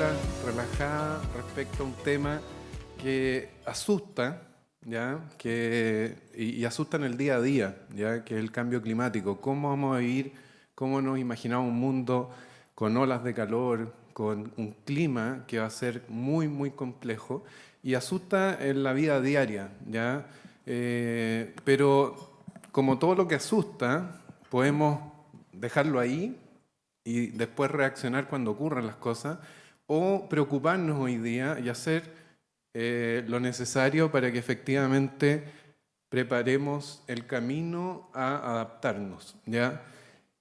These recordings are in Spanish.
charla relajada respecto a un tema que asusta, ¿ya? Y asusta en el día a día, ¿ya? Que es el cambio climático. ¿Cómo vamos a vivir? ¿Cómo nos imaginamos un mundo con olas de calor, con un clima que va a ser muy, muy complejo? Y asusta en la vida diaria, ¿ya? Pero como todo lo que asusta, podemos dejarlo ahí y después reaccionar cuando ocurran las cosas, o preocuparnos hoy día y hacer lo necesario para que efectivamente preparemos el camino a adaptarnos, ¿ya?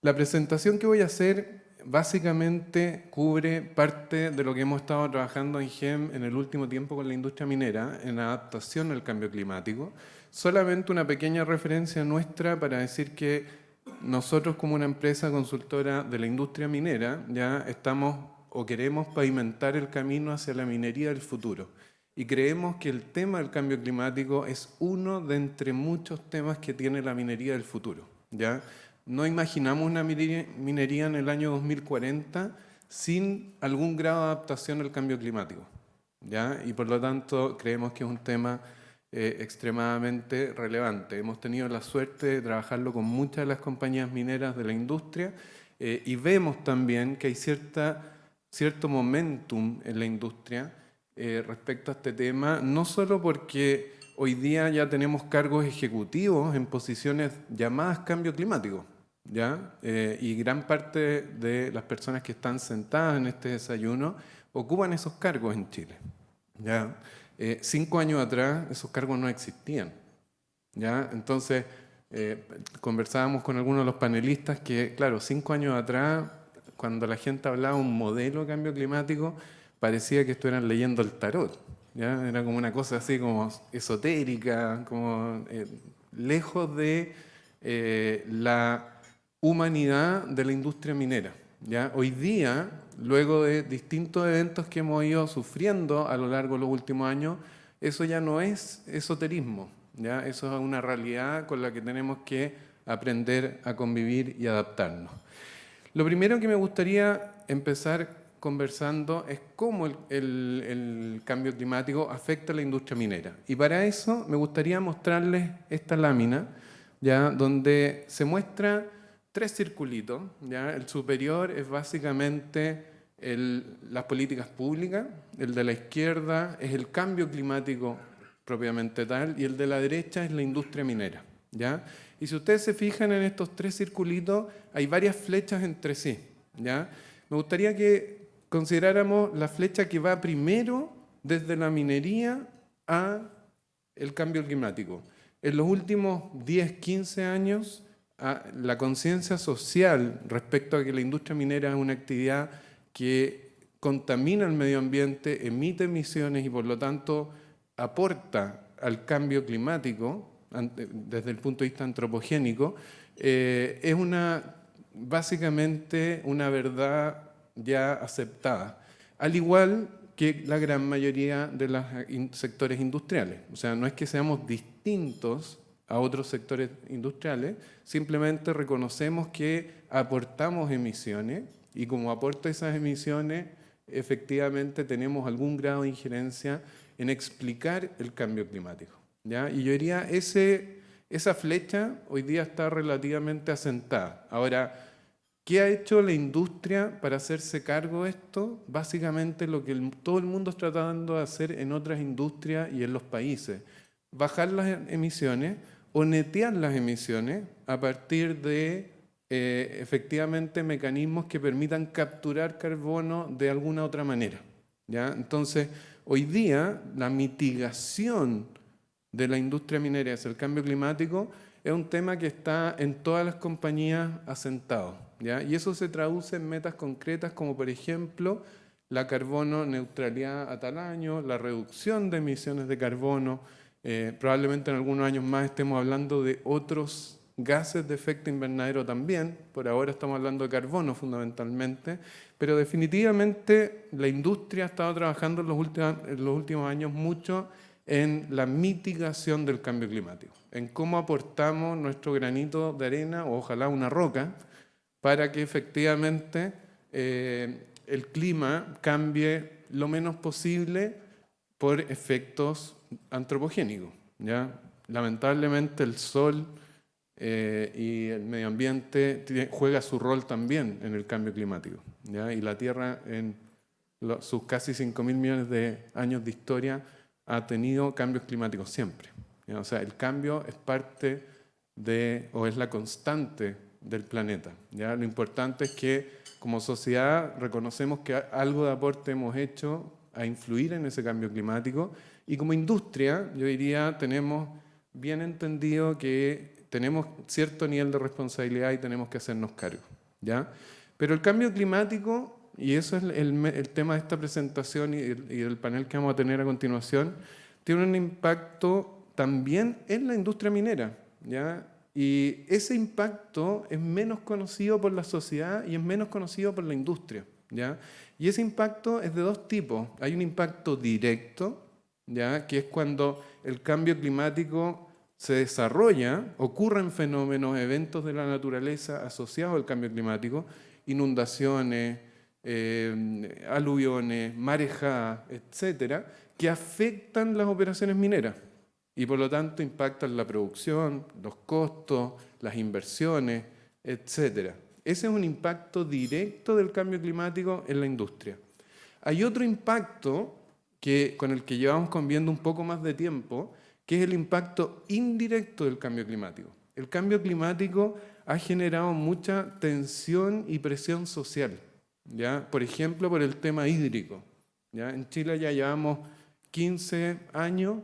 La presentación que voy a hacer básicamente cubre parte de lo que hemos estado trabajando en GEM en el último tiempo con la industria minera en adaptación al cambio climático. Solamente una pequeña referencia nuestra para decir que nosotros como una empresa consultora de la industria minera ya estamos o queremos pavimentar el camino hacia la minería del futuro. Y creemos que el tema del cambio climático es uno de entre muchos temas que tiene la minería del futuro, ¿ya? No imaginamos una minería en el año 2040 sin algún grado de adaptación al cambio climático, ¿ya? Y por lo tanto creemos que es un tema extremadamente relevante. Hemos tenido la suerte de trabajarlo con muchas de las compañías mineras de la industria y vemos también que hay cierto momentum en la industria respecto a este tema, no solo porque hoy día ya tenemos cargos ejecutivos en posiciones llamadas cambio climático, ¿ya? Y gran parte de las personas que están sentadas en este desayuno ocupan esos cargos en Chile, ¿ya? 5 años atrás esos cargos no existían, ¿ya? Entonces, conversábamos con algunos de los panelistas que, claro, 5 años atrás, cuando la gente hablaba de un modelo de cambio climático, parecía que estuvieran leyendo el tarot, ¿ya? Era como una cosa así como esotérica, como lejos de la humanidad de la industria minera, ¿ya? Hoy día, luego de distintos eventos que hemos ido sufriendo a lo largo de los últimos años, eso ya no es esoterismo, ¿ya? Eso es una realidad con la que tenemos que aprender a convivir y adaptarnos. Lo primero que me gustaría empezar conversando es cómo el cambio climático afecta a la industria minera. Y para eso me gustaría mostrarles esta lámina, ¿ya? Donde se muestra 3 circulitos, ¿ya? El superior es básicamente las políticas públicas, el de la izquierda es el cambio climático propiamente tal, y el de la derecha es la industria minera, ¿ya? Y si ustedes se fijan en estos 3 circulitos, hay varias flechas entre sí, ¿ya? Me gustaría que consideráramos la flecha que va primero desde la minería a el cambio climático. En los últimos 10, 15 años, la conciencia social respecto a que la industria minera es una actividad que contamina el medio ambiente, emite emisiones y por lo tanto aporta al cambio climático desde el punto de vista antropogénico, es básicamente una verdad ya aceptada, al igual que la gran mayoría de los sectores industriales. O sea, no es que seamos distintos a otros sectores industriales, simplemente reconocemos que aportamos emisiones y como aporta esas emisiones, efectivamente tenemos algún grado de injerencia en explicar el cambio climático, ¿ya? Y yo diría, esa flecha hoy día está relativamente asentada. Ahora, ¿qué ha hecho la industria para hacerse cargo de esto? Básicamente lo que todo el mundo está tratando de hacer en otras industrias y en los países. Bajar las emisiones o netear las emisiones a partir de efectivamente mecanismos que permitan capturar carbono de alguna otra manera, ¿ya? Entonces, hoy día la mitigación de la industria minera hacia el cambio climático es un tema que está en todas las compañías asentado, ¿ya? Y eso se traduce en metas concretas como por ejemplo la carbono neutralidad a tal año, la reducción de emisiones de carbono, probablemente en algunos años más estemos hablando de otros gases de efecto invernadero también, por ahora estamos hablando de carbono fundamentalmente, pero definitivamente la industria ha estado trabajando en los últimos años mucho en la mitigación del cambio climático, en cómo aportamos nuestro granito de arena o ojalá una roca para que efectivamente el clima cambie lo menos posible por efectos antropogénicos, ¿ya? Lamentablemente el sol y el medio ambiente juega su rol también en el cambio climático, ¿ya? Y la Tierra en sus casi 5.000 millones de años de historia ha tenido cambios climáticos siempre, ¿ya? O sea, el cambio es parte o es la constante del planeta, ¿ya? Lo importante es que como sociedad reconocemos que algo de aporte hemos hecho a influir en ese cambio climático, y como industria, yo diría, tenemos bien entendido que tenemos cierto nivel de responsabilidad y tenemos que hacernos cargo, ¿ya? Pero el cambio climático, y eso es el tema de esta presentación y del panel que vamos a tener a continuación, tiene un impacto también en la industria minera, ¿ya? Y ese impacto es menos conocido por la sociedad y es menos conocido por la industria, ¿ya? Y ese impacto es de dos tipos. Hay un impacto directo, ¿ya? Que es cuando el cambio climático se desarrolla, ocurren fenómenos, eventos de la naturaleza asociados al cambio climático, inundaciones, aluviones, marejadas, etcétera, que afectan las operaciones mineras y por lo tanto impactan la producción, los costos, las inversiones, etcétera. Ese es un impacto directo del cambio climático en la industria. Hay otro impacto con el que llevamos conviviendo un poco más de tiempo, que es el impacto indirecto del cambio climático. El cambio climático ha generado mucha tensión y presión social, ¿ya? Por ejemplo, por el tema hídrico, ¿ya? En Chile ya llevamos 15 años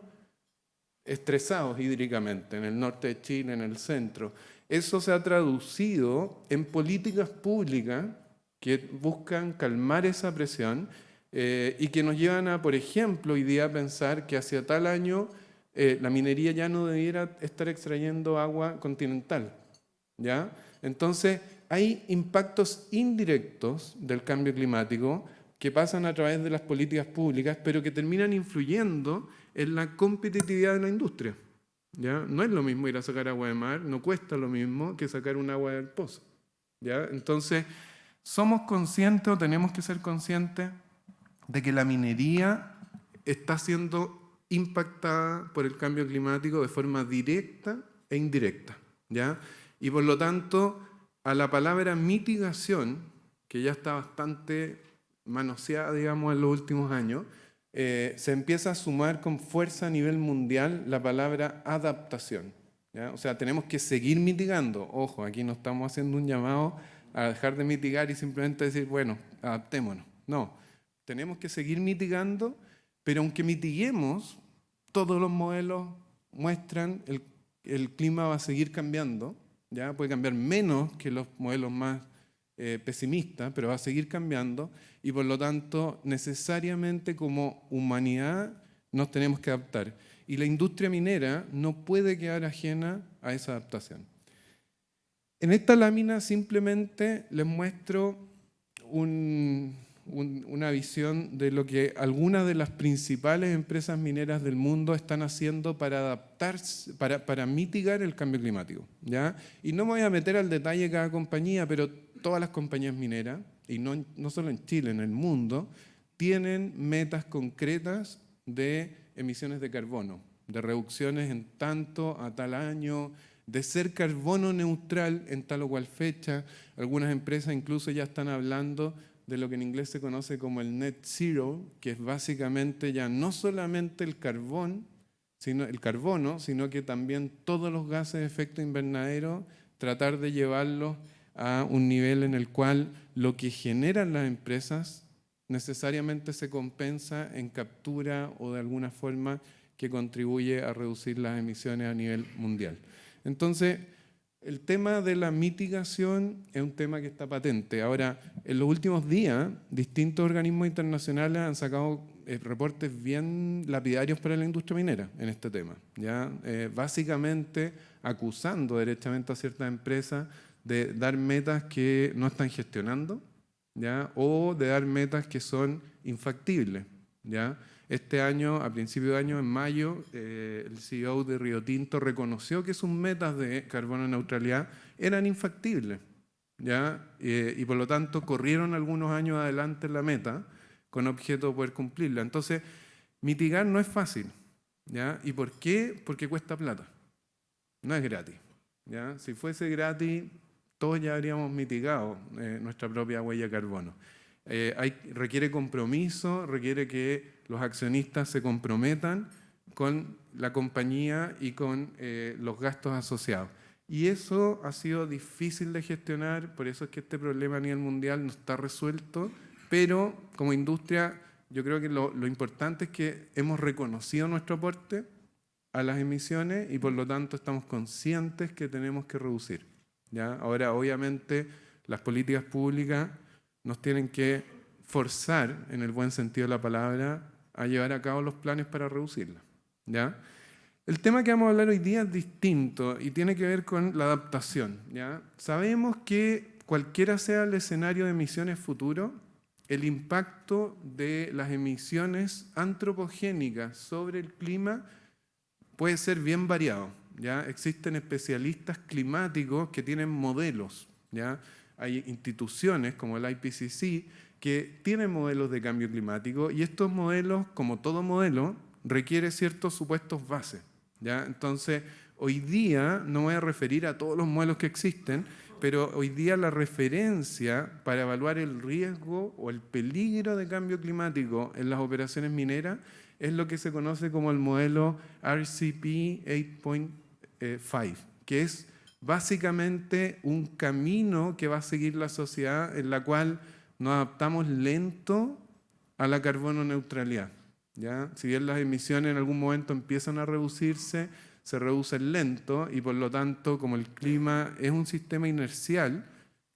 estresados hídricamente, en el norte de Chile, en el centro. Eso se ha traducido en políticas públicas que buscan calmar esa presión y que nos llevan a, por ejemplo, hoy día a pensar que hacia tal año la minería ya no debiera estar extrayendo agua continental, ¿ya? Entonces, hay impactos indirectos del cambio climático que pasan a través de las políticas públicas, pero que terminan influyendo en la competitividad de la industria, ¿ya? No es lo mismo ir a sacar agua de mar, no cuesta lo mismo que sacar un agua del pozo, ¿ya? Entonces, somos conscientes o tenemos que ser conscientes de que la minería está siendo impactada por el cambio climático de forma directa e indirecta, ¿ya? Y por lo tanto, a la palabra mitigación, que ya está bastante manoseada, digamos, en los últimos años, se empieza a sumar con fuerza a nivel mundial la palabra adaptación, ¿ya? O sea, tenemos que seguir mitigando. Ojo, aquí no estamos haciendo un llamado a dejar de mitigar y simplemente decir, bueno, adaptémonos. No, tenemos que seguir mitigando, pero aunque mitiguemos, todos los modelos muestran el clima va a seguir cambiando, ¿ya? Puede cambiar menos que los modelos más pesimistas, pero va a seguir cambiando y por lo tanto necesariamente como humanidad nos tenemos que adaptar. Y la industria minera no puede quedar ajena a esa adaptación. En esta lámina simplemente les muestro una visión de lo que algunas de las principales empresas mineras del mundo están haciendo para adaptarse, para mitigar el cambio climático, ¿ya? Y no me voy a meter al detalle de cada compañía, pero todas las compañías mineras, y no solo en Chile, en el mundo, tienen metas concretas de emisiones de carbono, de reducciones en tanto a tal año, de ser carbono neutral en tal o cual fecha. Algunas empresas incluso ya están hablando de lo que en inglés se conoce como el net zero, que es básicamente ya no solamente el carbono, sino que también todos los gases de efecto invernadero, tratar de llevarlos a un nivel en el cual lo que generan las empresas necesariamente se compensa en captura o de alguna forma que contribuye a reducir las emisiones a nivel mundial. Entonces, el tema de la mitigación es un tema que está patente. Ahora, en los últimos días, distintos organismos internacionales han sacado reportes bien lapidarios para la industria minera en este tema, ¿ya? Básicamente acusando derechamente a ciertas empresas de dar metas que no están gestionando, ¿ya? O de dar metas que son infactibles, ¿ya? Este año, a principio de año, en mayo, el CEO de Rio Tinto reconoció que sus metas de carbono neutralidad eran infactibles, ¿ya? Y por lo tanto corrieron algunos años adelante en la meta con objeto de poder cumplirla. Entonces, mitigar no es fácil, ¿ya? ¿Y por qué? Porque cuesta plata, no es gratis, ¿ya? Si fuese gratis, todos ya habríamos mitigado nuestra propia huella de carbono. Requiere compromiso, requiere que los accionistas se comprometan con la compañía y con los gastos asociados. Y eso ha sido difícil de gestionar, por eso es que este problema a nivel mundial no está resuelto, pero como industria yo creo que lo importante es que hemos reconocido nuestro aporte a las emisiones y por lo tanto estamos conscientes que tenemos que reducir, ¿ya? Ahora, obviamente, las políticas públicas nos tienen que forzar, en el buen sentido de la palabra, a llevar a cabo los planes para reducirla, ¿ya? El tema que vamos a hablar hoy día es distinto y tiene que ver con la adaptación, ¿ya? Sabemos que cualquiera sea el escenario de emisiones futuro, el impacto de las emisiones antropogénicas sobre el clima puede ser bien variado, ¿ya? Existen especialistas climáticos que tienen modelos, ¿ya? Hay instituciones como el IPCC que tienen modelos de cambio climático y estos modelos, como todo modelo, requiere ciertos supuestos bases, ¿ya? Entonces, hoy día no voy a referir a todos los modelos que existen, pero hoy día la referencia para evaluar el riesgo o el peligro de cambio climático en las operaciones mineras es lo que se conoce como el modelo RCP 8.5, que es básicamente un camino que va a seguir la sociedad en la cual nos adaptamos lento a la carbono neutralidad, ¿ya? Si bien las emisiones en algún momento empiezan a reducirse, se reducen lento y por lo tanto, como el clima es un sistema inercial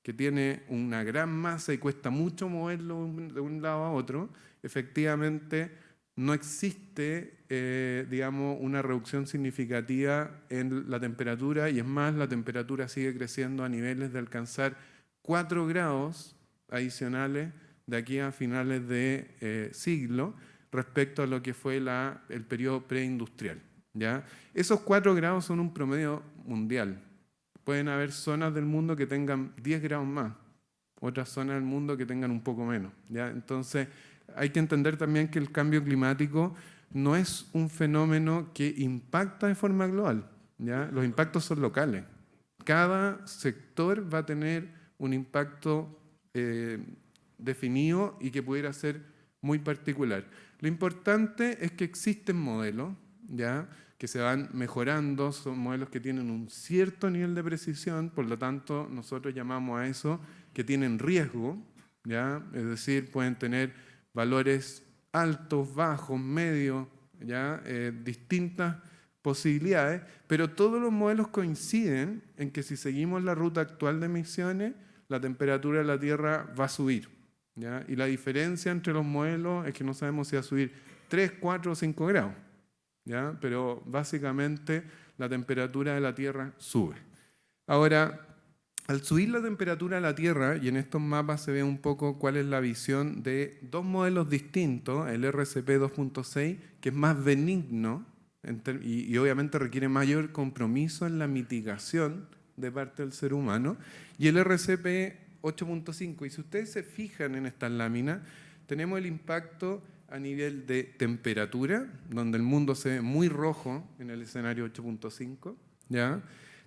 que tiene una gran masa y cuesta mucho moverlo de un lado a otro, efectivamente no existe, digamos, una reducción significativa en la temperatura y es más, la temperatura sigue creciendo a niveles de alcanzar 4 grados adicionales de aquí a finales de siglo respecto a lo que fue el periodo preindustrial, ¿ya? Esos 4 grados son un promedio mundial. Pueden haber zonas del mundo que tengan 10 grados más, otras zonas del mundo que tengan un poco menos, ¿ya? Entonces, hay que entender también que el cambio climático no es un fenómeno que impacta de forma global, ¿ya? Los impactos son locales. Cada sector va a tener un impacto definido y que pudiera ser muy particular. Lo importante es que existen modelos, ¿ya?, que se van mejorando, son modelos que tienen un cierto nivel de precisión, por lo tanto nosotros llamamos a eso que tienen riesgo, ¿ya? Es decir, pueden tener valores altos, bajos, medios, ¿ya? Distintas posibilidades, pero todos los modelos coinciden en que si seguimos la ruta actual de emisiones, la temperatura de la Tierra va a subir, ¿ya? Y la diferencia entre los modelos es que no sabemos si va a subir 3, 4 o 5 grados, ¿ya? Pero básicamente la temperatura de la Tierra sube. Ahora, al subir la temperatura de la Tierra, y en estos mapas se ve un poco cuál es la visión de dos modelos distintos, el RCP 2.6, que es más benigno y obviamente requiere mayor compromiso en la mitigación de parte del ser humano, y el RCP 8.5. Y si ustedes se fijan en estas láminas, tenemos el impacto a nivel de temperatura, donde el mundo se ve muy rojo en el escenario 8.5, ¿ya?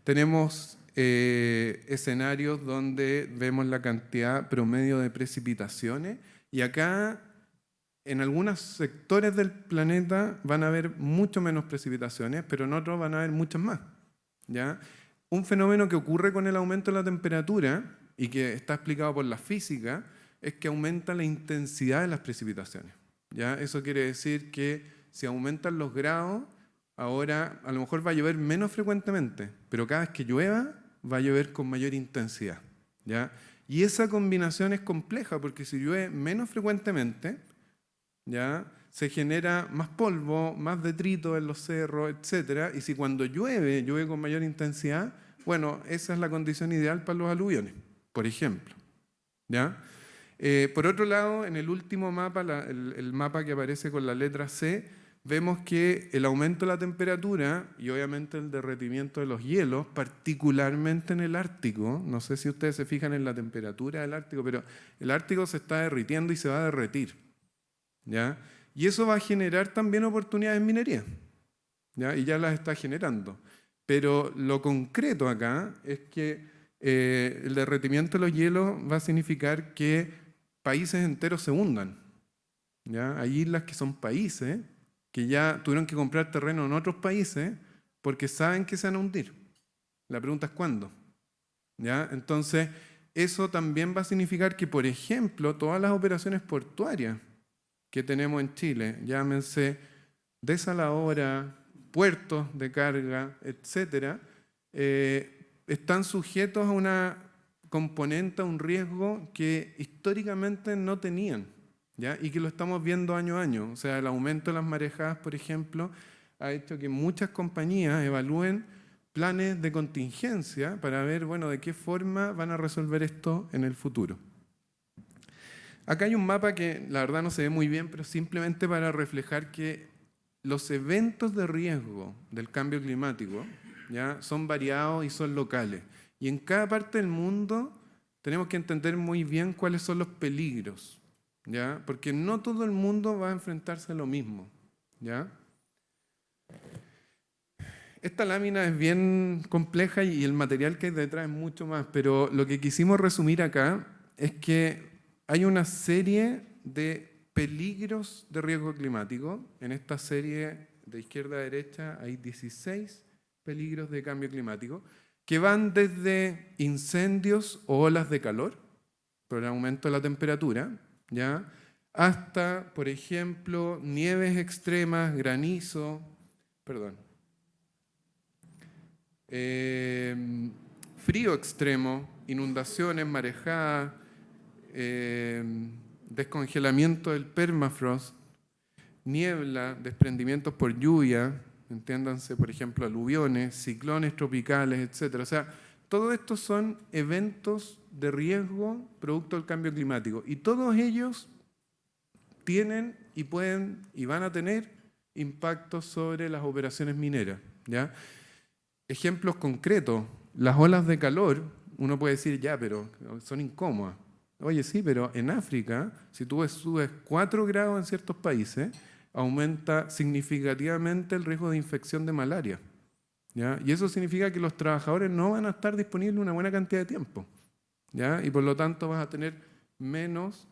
Tenemos escenarios donde vemos la cantidad promedio de precipitaciones y acá en algunos sectores del planeta van a haber mucho menos precipitaciones, pero en otros van a haber muchas más, ¿ya? Un fenómeno que ocurre con el aumento de la temperatura y que está explicado por la física es que aumenta la intensidad de las precipitaciones, ¿ya? Eso quiere decir que si aumentan los grados, ahora a lo mejor va a llover menos frecuentemente, pero cada vez que llueva va a llover con mayor intensidad, ¿ya? Y esa combinación es compleja porque si llueve menos frecuentemente, ¿ya?, se genera más polvo, más detrito en los cerros, etc. Y si cuando llueve con mayor intensidad, bueno, esa es la condición ideal para los aluviones, por ejemplo, ¿ya? Por otro lado, en el último mapa, el mapa que aparece con la letra C, vemos que el aumento de la temperatura y obviamente el derretimiento de los hielos, particularmente en el Ártico, no sé si ustedes se fijan en la temperatura del Ártico, pero el Ártico se está derritiendo y se va a derretir, ¿ya? Y eso va a generar también oportunidades en minería, ¿ya? Y ya las está generando. Pero lo concreto acá es que el derretimiento de los hielos va a significar que países enteros se hundan, ¿ya? Hay islas que son países que ya tuvieron que comprar terreno en otros países porque saben que se van a hundir. La pregunta es ¿cuándo? ¿Ya? Entonces, eso también va a significar que, por ejemplo, todas las operaciones portuarias que tenemos en Chile, llámense desaladora, puertos de carga, etcétera, están sujetos a una componente, a un riesgo que históricamente no tenían, ¿ya? Y que lo estamos viendo año a año. O sea, el aumento de las marejadas, por ejemplo, ha hecho que muchas compañías evalúen planes de contingencia para ver, bueno, de qué forma van a resolver esto en el futuro. Acá hay un mapa que la verdad no se ve muy bien, pero simplemente para reflejar que los eventos de riesgo del cambio climático, ¿ya?, son variados y son locales. Y en cada parte del mundo tenemos que entender muy bien cuáles son los peligros, ¿ya? Porque no todo el mundo va a enfrentarse a lo mismo, ¿ya? Esta lámina es bien compleja y el material que hay detrás es mucho más, pero lo que quisimos resumir acá es que hay una serie de peligros de riesgo climático. En esta serie de izquierda a derecha hay 16 peligros de cambio climático que van desde incendios o olas de calor por el aumento de la temperatura, ¿ya?, hasta, por ejemplo, nieves extremas, granizo, frío extremo, inundaciones, marejadas, descongelamiento del permafrost, niebla, desprendimientos por lluvia, entiéndanse, por ejemplo, aluviones, ciclones tropicales, etc. O sea, todo esto son eventos de riesgo producto del cambio climático y todos ellos tienen y pueden y van a tener impactos sobre las operaciones mineras, ¿ya? Ejemplos concretos, las olas de calor, uno puede decir, ya, pero son incómodas. Oye, sí, pero en África, si tú subes 4 grados en ciertos países, aumenta significativamente el riesgo de infección de malaria, ¿ya? Y eso significa que los trabajadores no van a estar disponibles una buena cantidad de tiempo, ¿ya? Y por lo tanto vas a tener menos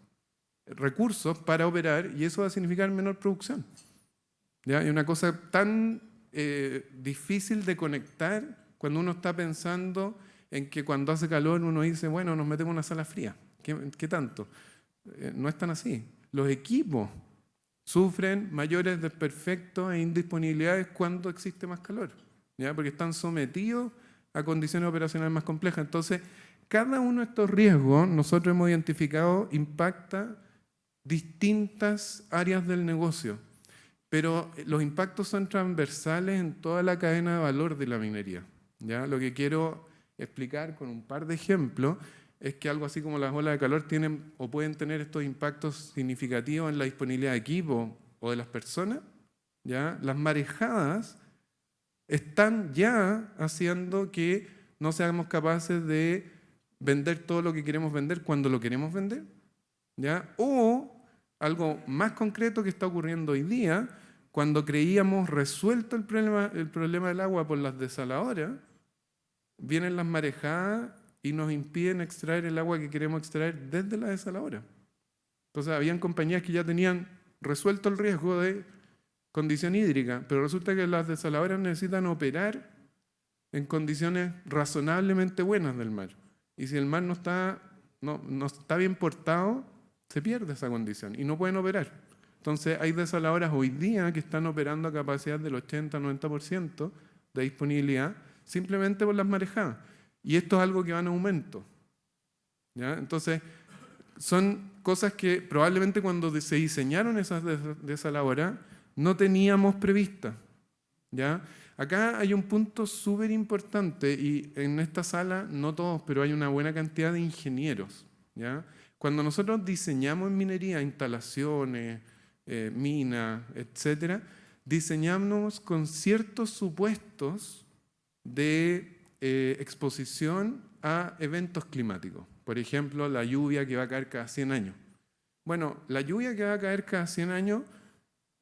recursos para operar y eso va a significar menor producción, ¿ya? Y una cosa tan difícil de conectar cuando uno está pensando en que cuando hace calor uno dice, bueno, nos metemos en una sala fría. ¿Qué tanto? No es tan así. Los equipos sufren mayores desperfectos e indisponibilidades cuando existe más calor, ¿ya? Porque están sometidos a condiciones operacionales más complejas. Entonces, cada uno de estos riesgos, nosotros hemos identificado, impacta distintas áreas del negocio, pero los impactos son transversales en toda la cadena de valor de la minería, ¿ya? Lo que quiero explicar con un par de ejemplos es que algo así como las olas de calor tienen o pueden tener estos impactos significativos en la disponibilidad de equipo o de las personas, ¿ya? Las marejadas están ya haciendo que no seamos capaces de vender todo lo que queremos vender cuando lo queremos vender, ¿ya? O algo más concreto que está ocurriendo hoy día, cuando creíamos resuelto el problema del agua por las desaladoras, vienen las marejadas y nos impiden extraer el agua que queremos extraer desde la desaladora. Entonces, habían compañías que ya tenían resuelto el riesgo de condición hídrica, pero resulta que las desaladoras necesitan operar en condiciones razonablemente buenas del mar. Y si el mar no está bien portado, se pierde esa condición y no pueden operar. Entonces, hay desaladoras hoy día que están operando a capacidad del 80-90% de disponibilidad simplemente por las marejadas. Y esto es algo que va en aumento, ¿ya? Entonces, son cosas que probablemente cuando se diseñaron esas desaladoras no teníamos previstas, ¿ya? Acá hay un punto súper importante y en esta sala, no todos, pero hay una buena cantidad de ingenieros, ¿ya? Cuando nosotros diseñamos en minería instalaciones, minas, etcétera, diseñamos con ciertos supuestos de exposición a eventos climáticos. Por ejemplo, la lluvia que va a caer cada 100 años. Bueno, la lluvia que va a caer cada 100 años,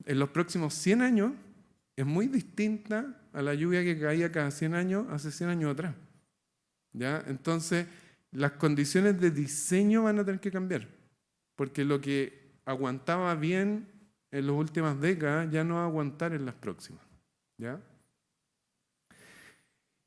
en los próximos 100 años, es muy distinta a la lluvia que caía cada 100 años hace 100 años atrás. ¿Ya? Entonces, las condiciones de diseño van a tener que cambiar, porque lo que aguantaba bien en las últimas décadas ya no va a aguantar en las próximas. ¿Ya?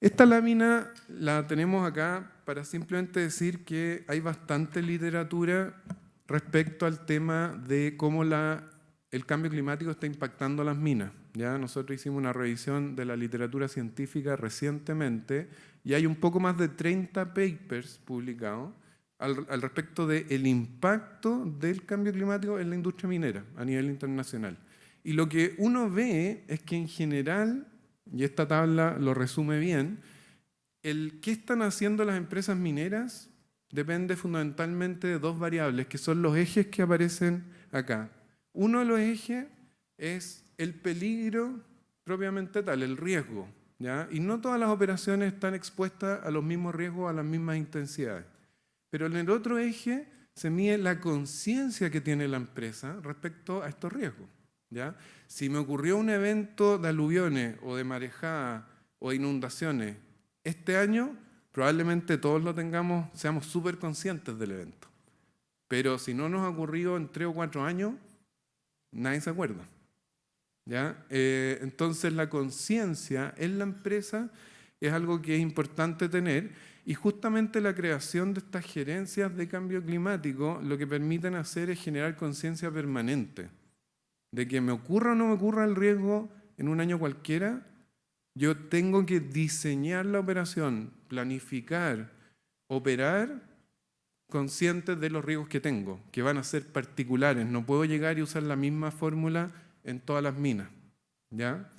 Esta lámina la tenemos acá para simplemente decir que hay bastante literatura respecto al tema de cómo el cambio climático está impactando a las minas. ¿Ya? Nosotros hicimos una revisión de la literatura científica recientemente y hay un poco más de 30 papers publicados al respecto del impacto del cambio climático en la industria minera a nivel internacional. Y lo que uno ve es que en general, y esta tabla lo resume bien, el qué están haciendo las empresas mineras depende fundamentalmente de dos variables, que son los ejes que aparecen acá. Uno de los ejes es el peligro propiamente tal, el riesgo, ¿ya? Y no todas las operaciones están expuestas a los mismos riesgos, a las mismas intensidades. Pero en el otro eje se mide la conciencia que tiene la empresa respecto a estos riesgos, ¿ya? Si me ocurrió un evento de aluviones o de marejada o de inundaciones este año, probablemente todos lo tengamos, seamos súper conscientes del evento. Pero si no nos ha ocurrido en 3 o 4 años, nadie se acuerda. ¿Ya? Entonces la conciencia en la empresa es algo que es importante tener y justamente la creación de estas gerencias de cambio climático lo que permiten hacer es generar conciencia permanente de que me ocurra o no me ocurra el riesgo en un año cualquiera, yo tengo que diseñar la operación, planificar, operar conscientes de los riesgos que tengo, que van a ser particulares. No puedo llegar y usar la misma fórmula en todas las minas, ¿ya?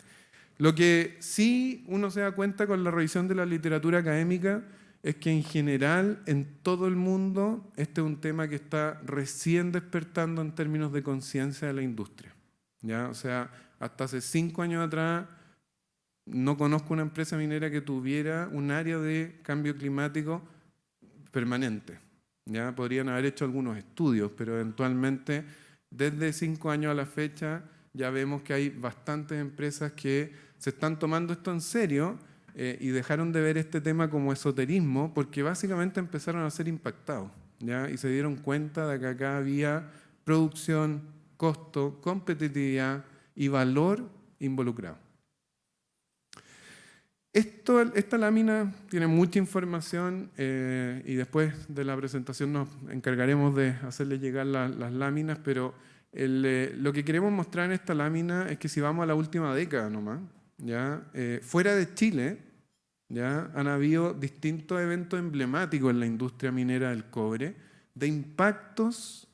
Lo que sí uno se da cuenta con la revisión de la literatura académica es que en general en todo el mundo este es un tema que está recién despertando en términos de conciencia de la industria, ¿ya? O sea, hasta hace 5 años atrás no conozco una empresa minera que tuviera un área de cambio climático permanente. ¿Ya? Podrían haber hecho algunos estudios, pero eventualmente desde 5 años a la fecha ya vemos que hay bastantes empresas que se están tomando esto en serio y dejaron de ver este tema como esoterismo porque básicamente empezaron a ser impactados, ¿ya? Y se dieron cuenta de que acá había producción, costo, competitividad y valor involucrado. Esta lámina tiene mucha información y después de la presentación nos encargaremos de hacerle llegar las láminas, pero lo que queremos mostrar en esta lámina es que si vamos a la última década nomás, ¿ya? Fuera de Chile, ¿ya? Han habido distintos eventos emblemáticos en la industria minera del cobre de impactos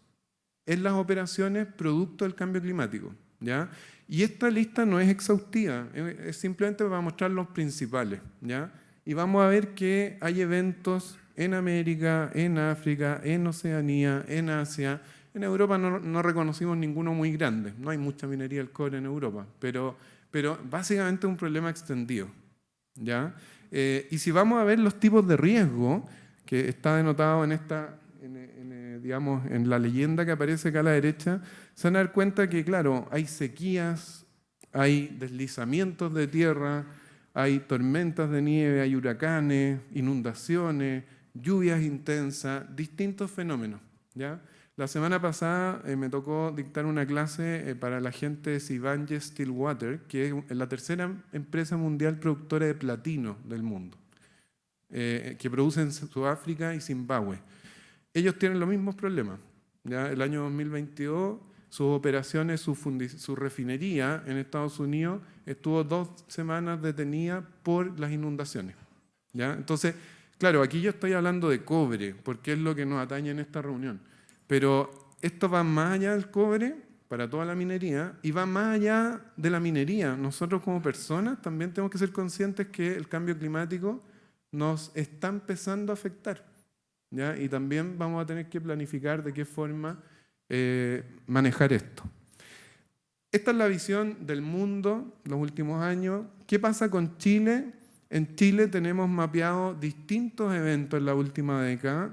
en las operaciones producto del cambio climático, ¿ya? Y esta lista no es exhaustiva, es simplemente para mostrar los principales, ¿ya? Y vamos a ver que hay eventos en América, en África, en Oceanía, en Asia. En Europa no reconocimos ninguno muy grande, no hay mucha minería del cobre en Europa, pero básicamente es un problema extendido, ¿ya? Y si vamos a ver los tipos de riesgo, que está denotado en esta... digamos, en la leyenda que aparece acá a la derecha, se van a dar cuenta que, claro, hay sequías, hay deslizamientos de tierra, hay tormentas de nieve, hay huracanes, inundaciones, lluvias intensas, distintos fenómenos, ¿ya? La semana pasada me tocó dictar una clase para la gente de Sibanye-Stillwater, que es la tercera empresa mundial productora de platino del mundo, que produce en Sudáfrica y Zimbabue. Ellos tienen los mismos problemas. ¿Ya? El año 2022, sus operaciones, su refinería en Estados Unidos estuvo 2 semanas detenida por las inundaciones. ¿Ya? Entonces, claro, aquí yo estoy hablando de cobre, porque es lo que nos atañe en esta reunión. Pero esto va más allá del cobre para toda la minería y va más allá de la minería. Nosotros como personas también tenemos que ser conscientes que el cambio climático nos está empezando a afectar. ¿Ya? Y también vamos a tener que planificar de qué forma manejar esto. Esta es la visión del mundo los últimos años. ¿Qué pasa con Chile? En Chile tenemos mapeado distintos eventos en la última década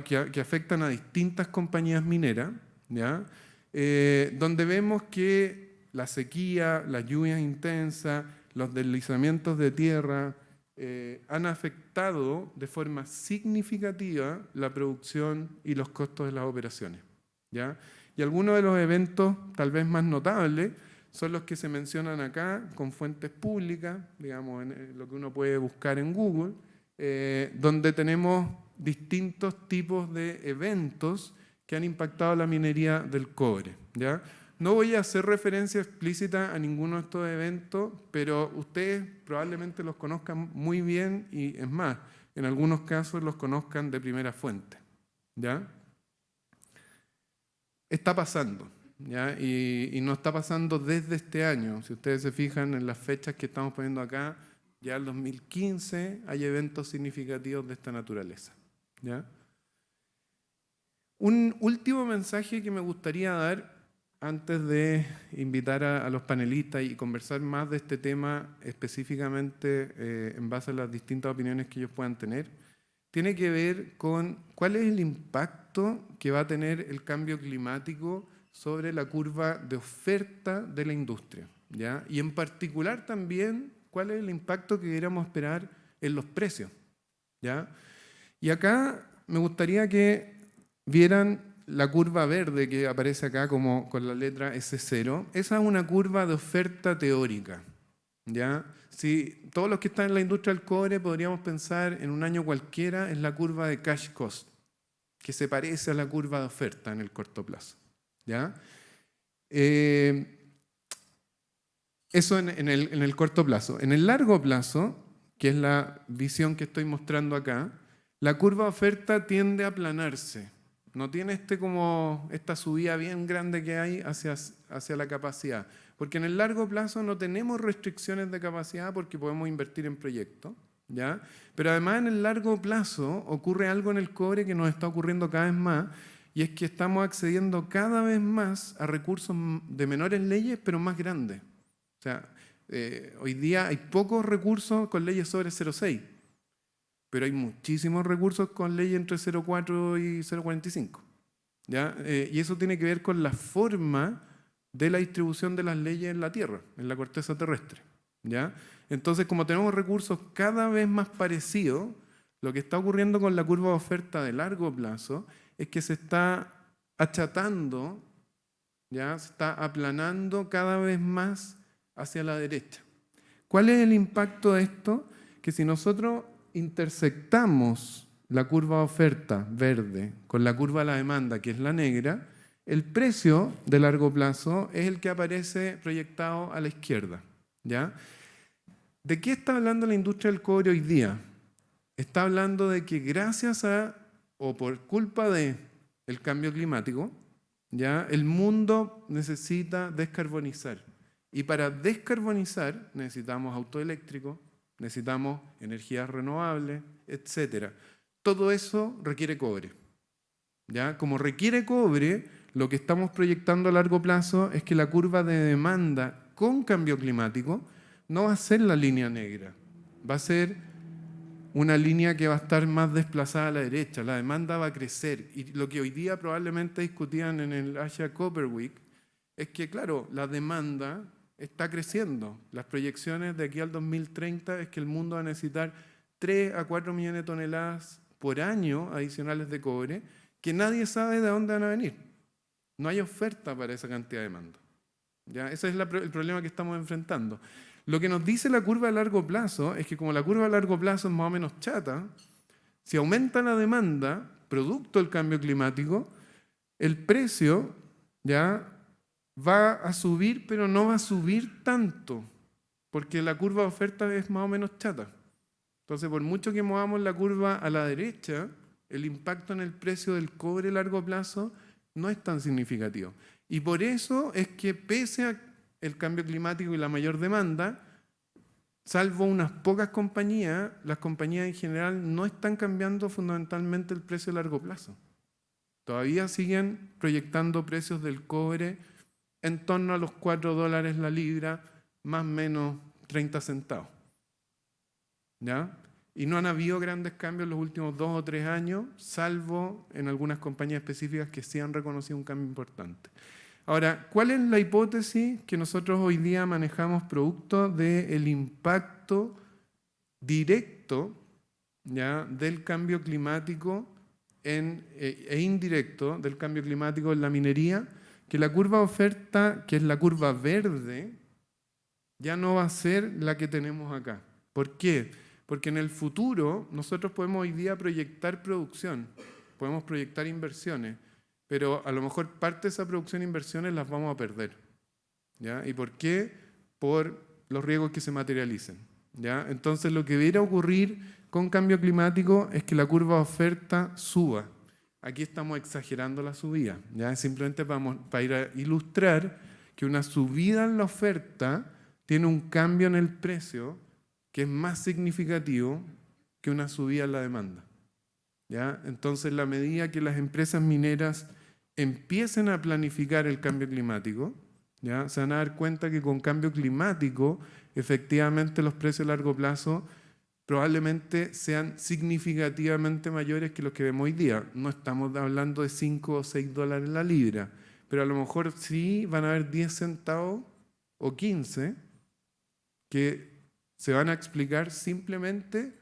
que afectan a distintas compañías mineras, ¿ya? Donde vemos que la sequía, las lluvias intensas, los deslizamientos de tierra han afectado de forma significativa la producción y los costos de las operaciones, ¿ya? Y algunos de los eventos tal vez más notables son los que se mencionan acá con fuentes públicas, digamos, en lo que uno puede buscar en Google, donde tenemos distintos tipos de eventos que han impactado la minería del cobre, ¿ya? No voy a hacer referencia explícita a ninguno de estos eventos, pero ustedes probablemente los conozcan muy bien y, es más, en algunos casos los conozcan de primera fuente, ¿ya? Está pasando, ¿ya? Y no está pasando desde este año. Si ustedes se fijan en las fechas que estamos poniendo acá, ya en 2015 hay eventos significativos de esta naturaleza, ¿ya? Un último mensaje que me gustaría dar antes de invitar a los panelistas y conversar más de este tema específicamente en base a las distintas opiniones que ellos puedan tener, tiene que ver con cuál es el impacto que va a tener el cambio climático sobre la curva de oferta de la industria, ¿ya? Y en particular también cuál es el impacto que deberíamos esperar en los precios, ¿ya? Y acá me gustaría que vieran la curva verde que aparece acá como con la letra S0. Esa es una curva de oferta teórica, ¿ya? Si todos los que están en la industria del cobre podríamos pensar en un año cualquiera en la curva de cash cost, que se parece a la curva de oferta en el corto plazo, ¿ya? Eso en el corto plazo. En el largo plazo, que es la visión que estoy mostrando acá, la curva de oferta tiende a aplanarse. No tiene esta subida bien grande que hay hacia la capacidad. Porque en el largo plazo no tenemos restricciones de capacidad porque podemos invertir en proyectos, ¿ya? Pero además en el largo plazo ocurre algo en el cobre que nos está ocurriendo cada vez más, y es que estamos accediendo cada vez más a recursos de menores leyes, pero más grandes. O sea, hoy día hay pocos recursos con leyes sobre 0,6, pero hay muchísimos recursos con leyes entre 0,4 y 0,45. ¿Ya? Y eso tiene que ver con la forma de la distribución de las leyes en la Tierra, en la corteza terrestre, ¿ya? Entonces, como tenemos recursos cada vez más parecidos, lo que está ocurriendo con la curva de oferta de largo plazo es que se está achatando, ¿ya? Se está aplanando cada vez más hacia la derecha. ¿Cuál es el impacto de esto? Que si nosotros intersectamos la curva de oferta verde con la curva de la demanda, que es la negra, el precio de largo plazo es el que aparece proyectado a la izquierda, ¿ya? ¿De qué está hablando la industria del cobre hoy día? Está hablando de que gracias a, o por culpa de el cambio climático, ¿ya? El mundo necesita descarbonizar. Y para descarbonizar necesitamos autos eléctricos, necesitamos energías renovables, etc. Todo eso requiere cobre, ¿ya? Como requiere cobre, lo que estamos proyectando a largo plazo es que la curva de demanda con cambio climático no va a ser la línea negra, va a ser una línea que va a estar más desplazada a la derecha. La demanda va a crecer. Y lo que hoy día probablemente discutían en el Asia Copper Week es que, claro, la demanda está creciendo. Las proyecciones de aquí al 2030 es que el mundo va a necesitar 3 a 4 millones de toneladas por año adicionales de cobre, que nadie sabe de dónde van a venir. No hay oferta para esa cantidad de demanda, ¿ya? Ese es el problema que estamos enfrentando. Lo que nos dice la curva a largo plazo es que como la curva a largo plazo es más o menos chata, si aumenta la demanda, producto del cambio climático, el precio ya va a subir, pero no va a subir tanto, porque la curva de oferta es más o menos chata. Entonces, por mucho que movamos la curva a la derecha, el impacto en el precio del cobre a largo plazo no es tan significativo. Y por eso es que pese al cambio climático y la mayor demanda, salvo unas pocas compañías, las compañías en general no están cambiando fundamentalmente el precio a largo plazo. Todavía siguen proyectando precios del cobre en torno a los $4 la libra, más o menos 30 centavos. ¿Ya? Y no han habido grandes cambios en los últimos 2 o 3 años, salvo en algunas compañías específicas que sí han reconocido un cambio importante. Ahora, ¿cuál es la hipótesis que nosotros hoy día manejamos producto del impacto directo, ¿ya?, del cambio climático e indirecto del cambio climático en la minería? Que la curva de oferta, que es la curva verde, ya no va a ser la que tenemos acá. ¿Por qué? Porque en el futuro nosotros podemos hoy día proyectar producción, podemos proyectar inversiones, pero a lo mejor parte de esa producción e inversiones las vamos a perder. ¿Ya? ¿Y por qué? Por los riesgos que se materialicen. ¿Ya? Entonces lo que debería ocurrir con cambio climático es que la curva de oferta suba. Aquí estamos exagerando la subida, ¿ya? Simplemente para ir a ilustrar que una subida en la oferta tiene un cambio en el precio que es más significativo que una subida en la demanda. ¿Ya? Entonces, la medida que las empresas mineras empiecen a planificar el cambio climático, ¿ya?, se van a dar cuenta que con cambio climático, efectivamente los precios a largo plazo probablemente sean significativamente mayores que los que vemos hoy día. No estamos hablando de 5 o 6 dólares la libra, pero a lo mejor sí van a haber 10 centavos o 15 que se van a explicar simplemente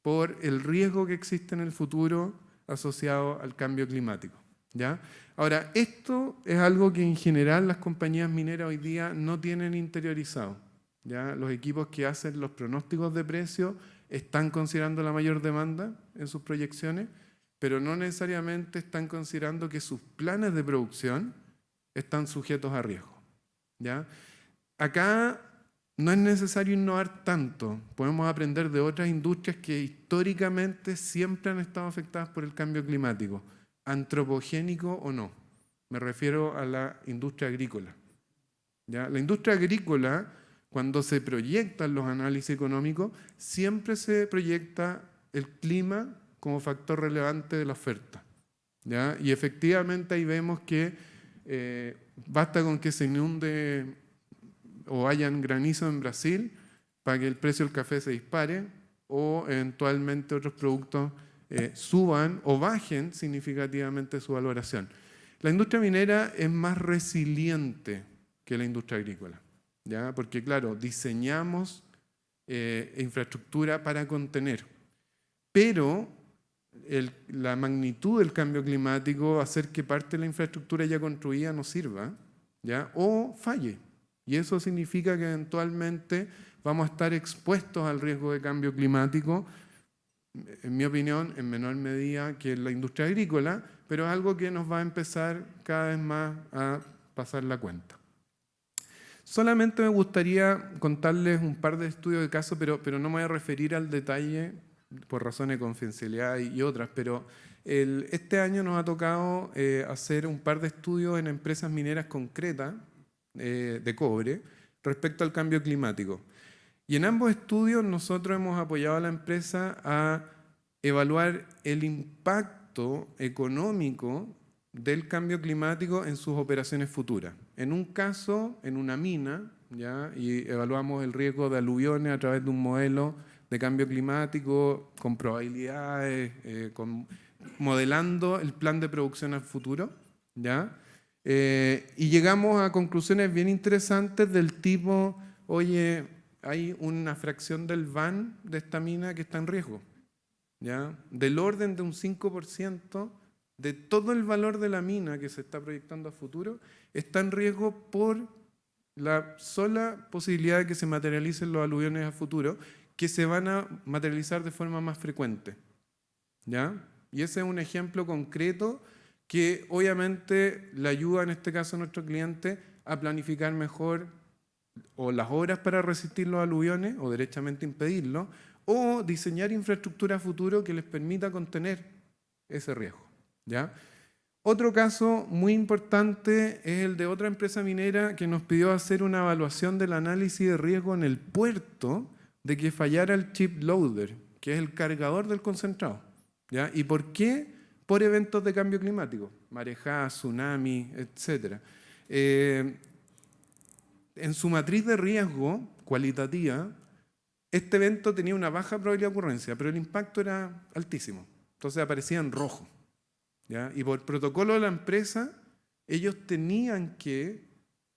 por el riesgo que existe en el futuro asociado al cambio climático. ¿Ya? Ahora, esto es algo que en general las compañías mineras hoy día no tienen interiorizado. ¿Ya? Los equipos que hacen los pronósticos de precios están considerando la mayor demanda en sus proyecciones, pero no necesariamente están considerando que sus planes de producción están sujetos a riesgo. ¿Ya? Acá no es necesario innovar tanto. Podemos aprender de otras industrias que históricamente siempre han estado afectadas por el cambio climático, antropogénico o no. Me refiero a la industria agrícola. ¿Ya? La industria agrícola, cuando se proyectan los análisis económicos, siempre se proyecta el clima como factor relevante de la oferta. ¿Ya? Y efectivamente ahí vemos que basta con que se inunde o hayan granizo en Brasil para que el precio del café se dispare o eventualmente otros productos suban o bajen significativamente su valoración. La industria minera es más resiliente que la industria agrícola, ¿ya? Porque claro, diseñamos infraestructura para contener, pero la magnitud del cambio climático va a hacer que parte de la infraestructura ya construida no sirva, ¿ya?, o falle. Y eso significa que eventualmente vamos a estar expuestos al riesgo de cambio climático, en mi opinión, en menor medida que en la industria agrícola, pero es algo que nos va a empezar cada vez más a pasar la cuenta. Solamente me gustaría contarles un par de estudios de caso, pero no me voy a referir al detalle por razones de confidencialidad y otras, pero este año nos ha tocado hacer un par de estudios en empresas mineras concretas de cobre respecto al cambio climático. Y en ambos estudios nosotros hemos apoyado a la empresa a evaluar el impacto económico del cambio climático en sus operaciones futuras. En un caso, en una mina, ¿ya?, y evaluamos el riesgo de aluviones a través de un modelo de cambio climático con probabilidades, modelando el plan de producción al futuro, ¿ya? Y llegamos a conclusiones bien interesantes del tipo, oye, hay una fracción del van de esta mina que está en riesgo, ¿ya?, del orden de un 5% de todo el valor de la mina que se está proyectando a futuro está en riesgo por la sola posibilidad de que se materialicen los aluviones a futuro, que se van a materializar de forma más frecuente, ¿ya? Y ese es un ejemplo concreto que obviamente le ayuda en este caso a nuestro cliente a planificar mejor o las obras para resistir los aluviones o derechamente impedirlos, o diseñar infraestructura a futuro que les permita contener ese riesgo, ¿ya? Otro caso muy importante es el de otra empresa minera que nos pidió hacer una evaluación del análisis de riesgo en el puerto de que fallara el chip loader, que es el cargador del concentrado, ¿ya? ¿Y por qué? Por eventos de cambio climático, marejadas, tsunami, etc. En su matriz de riesgo cualitativa, este evento tenía una baja probabilidad de ocurrencia, pero el impacto era altísimo. Entonces aparecía en rojo, ¿ya? Y por protocolo de la empresa, ellos tenían que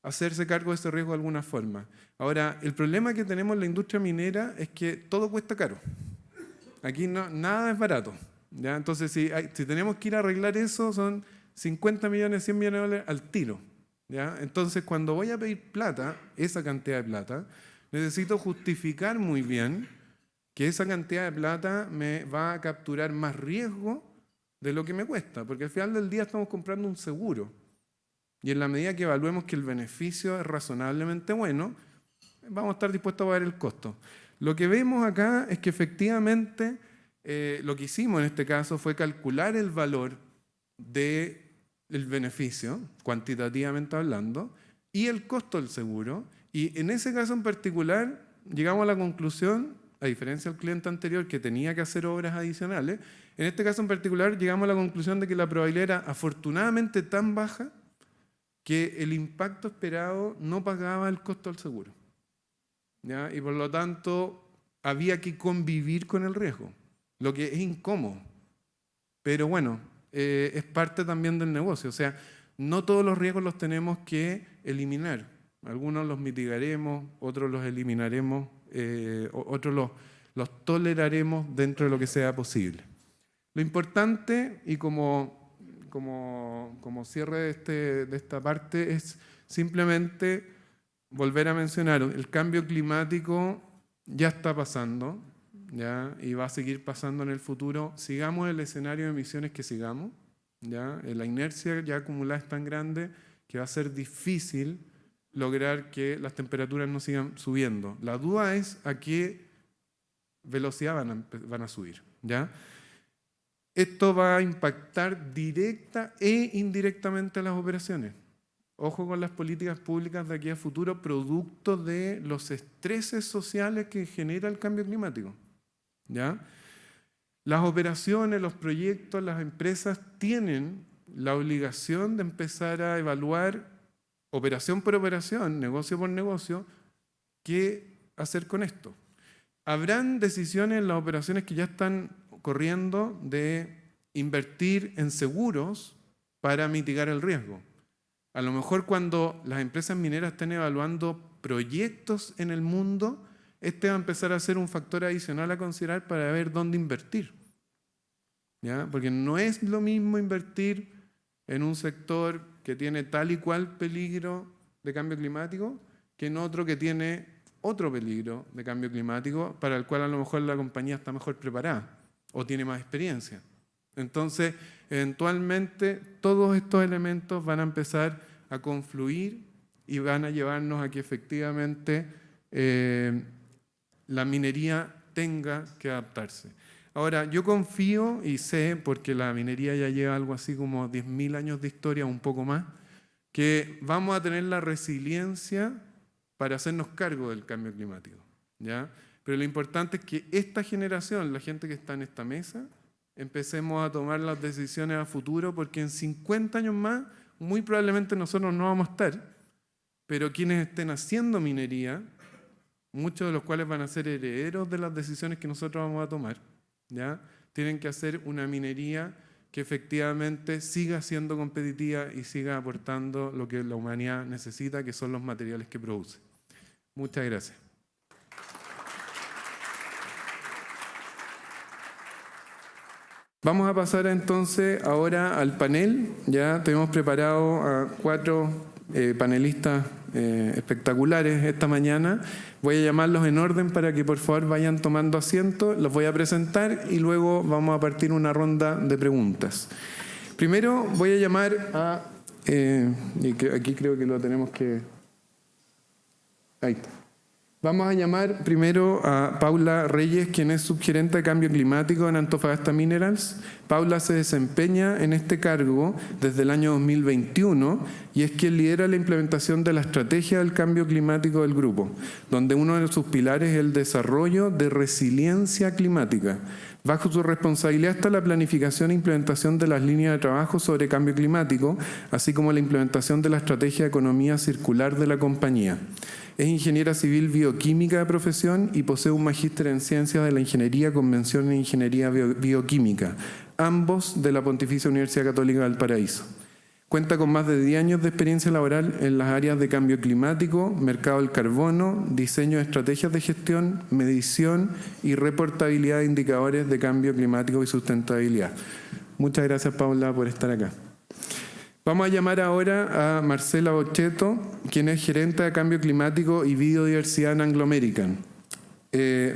hacerse cargo de ese riesgo de alguna forma. Ahora, el problema que tenemos en la industria minera es que todo cuesta caro. Aquí nada es barato, ¿ya? Entonces, si tenemos que ir a arreglar eso, son 50 millones, 100 millones de dólares al tiro, ¿ya? Entonces, cuando voy a pedir plata, esa cantidad de plata, necesito justificar muy bien que esa cantidad de plata me va a capturar más riesgo de lo que me cuesta, porque al final del día estamos comprando un seguro. Y en la medida que evaluemos que el beneficio es razonablemente bueno, vamos a estar dispuestos a pagar el costo. Lo que vemos acá es que efectivamente lo que hicimos en este caso fue calcular el valor del beneficio, cuantitativamente hablando, y el costo del seguro. Y en ese caso en particular llegamos a la conclusión, a diferencia del cliente anterior que tenía que hacer obras adicionales, en este caso en particular llegamos a la conclusión de que la probabilidad era afortunadamente tan baja que el impacto esperado no pagaba el costo del seguro, ¿ya? Y por lo tanto había que convivir con el riesgo, lo que es incómodo. Pero bueno, es parte también del negocio. O sea, no todos los riesgos los tenemos que eliminar. Algunos los mitigaremos, otros los eliminaremos, otros los toleraremos dentro de lo que sea posible. Lo importante, y como cierre de esta parte, es simplemente volver a mencionar, el cambio climático ya está pasando, ¿ya? Y va a seguir pasando en el futuro. Sigamos el escenario de emisiones que sigamos, ¿ya? La inercia ya acumulada es tan grande que va a ser difícil lograr que las temperaturas no sigan subiendo. La duda es a qué velocidad van a subir, ¿ya? Esto va a impactar directa e indirectamente a las operaciones. Ojo con las políticas públicas de aquí a futuro, producto de los estreses sociales que genera el cambio climático, ¿ya? Las operaciones, los proyectos, las empresas tienen la obligación de empezar a evaluar operación por operación, negocio por negocio, qué hacer con esto. Habrán decisiones en las operaciones que ya están corriendo de invertir en seguros para mitigar el riesgo. A lo mejor cuando las empresas mineras estén evaluando proyectos en el mundo, este va a empezar a ser un factor adicional a considerar para ver dónde invertir, ¿ya? Porque no es lo mismo invertir en un sector que tiene tal y cual peligro de cambio climático que en otro que tiene otro peligro de cambio climático para el cual a lo mejor la compañía está mejor preparada o tiene más experiencia. Entonces, eventualmente, todos estos elementos van a empezar a confluir y van a llevarnos a que efectivamente la minería tenga que adaptarse. Ahora, yo confío y sé, porque la minería ya lleva algo así como 10.000 años de historia, un poco más, que vamos a tener la resiliencia para hacernos cargo del cambio climático, ¿ya? Pero lo importante es que esta generación, la gente que está en esta mesa, empecemos a tomar las decisiones a futuro, porque en 50 años más, muy probablemente nosotros no vamos a estar, pero quienes estén haciendo minería, muchos de los cuales van a ser herederos de las decisiones que nosotros vamos a tomar, ¿ya? Tienen que hacer una minería que efectivamente siga siendo competitiva y siga aportando lo que la humanidad necesita, que son los materiales que produce. Muchas gracias. Vamos a pasar entonces ahora al panel. Ya tenemos preparado a 4 panelistas espectaculares esta mañana. Voy a llamarlos en orden para que por favor vayan tomando asiento. Los voy a presentar y luego vamos a partir una ronda de preguntas. Primero voy a llamar a... y aquí creo que lo tenemos que... Ahí está. Vamos a llamar primero a Paula Reyes, quien es subgerente de Cambio Climático en Antofagasta Minerals. Paula se desempeña en este cargo desde el año 2021 y es quien lidera la implementación de la estrategia del cambio climático del grupo, donde uno de sus pilares es el desarrollo de resiliencia climática, Bajo su responsabilidad está la planificación e implementación de las líneas de trabajo sobre cambio climático, así como la implementación de la estrategia de economía circular de la compañía. Es ingeniera civil bioquímica de profesión y posee un magíster en ciencias de la ingeniería con mención en ingeniería bioquímica, ambos de la Pontificia Universidad Católica de Valparaíso. Cuenta con más de 10 años de experiencia laboral en las áreas de cambio climático, mercado del carbono, diseño de estrategias de gestión, medición y reportabilidad de indicadores de cambio climático y sustentabilidad. Muchas gracias, Paula, por estar acá. Vamos a llamar ahora a Marcela Bocchetto, quien es gerente de cambio climático y biodiversidad en Anglo American.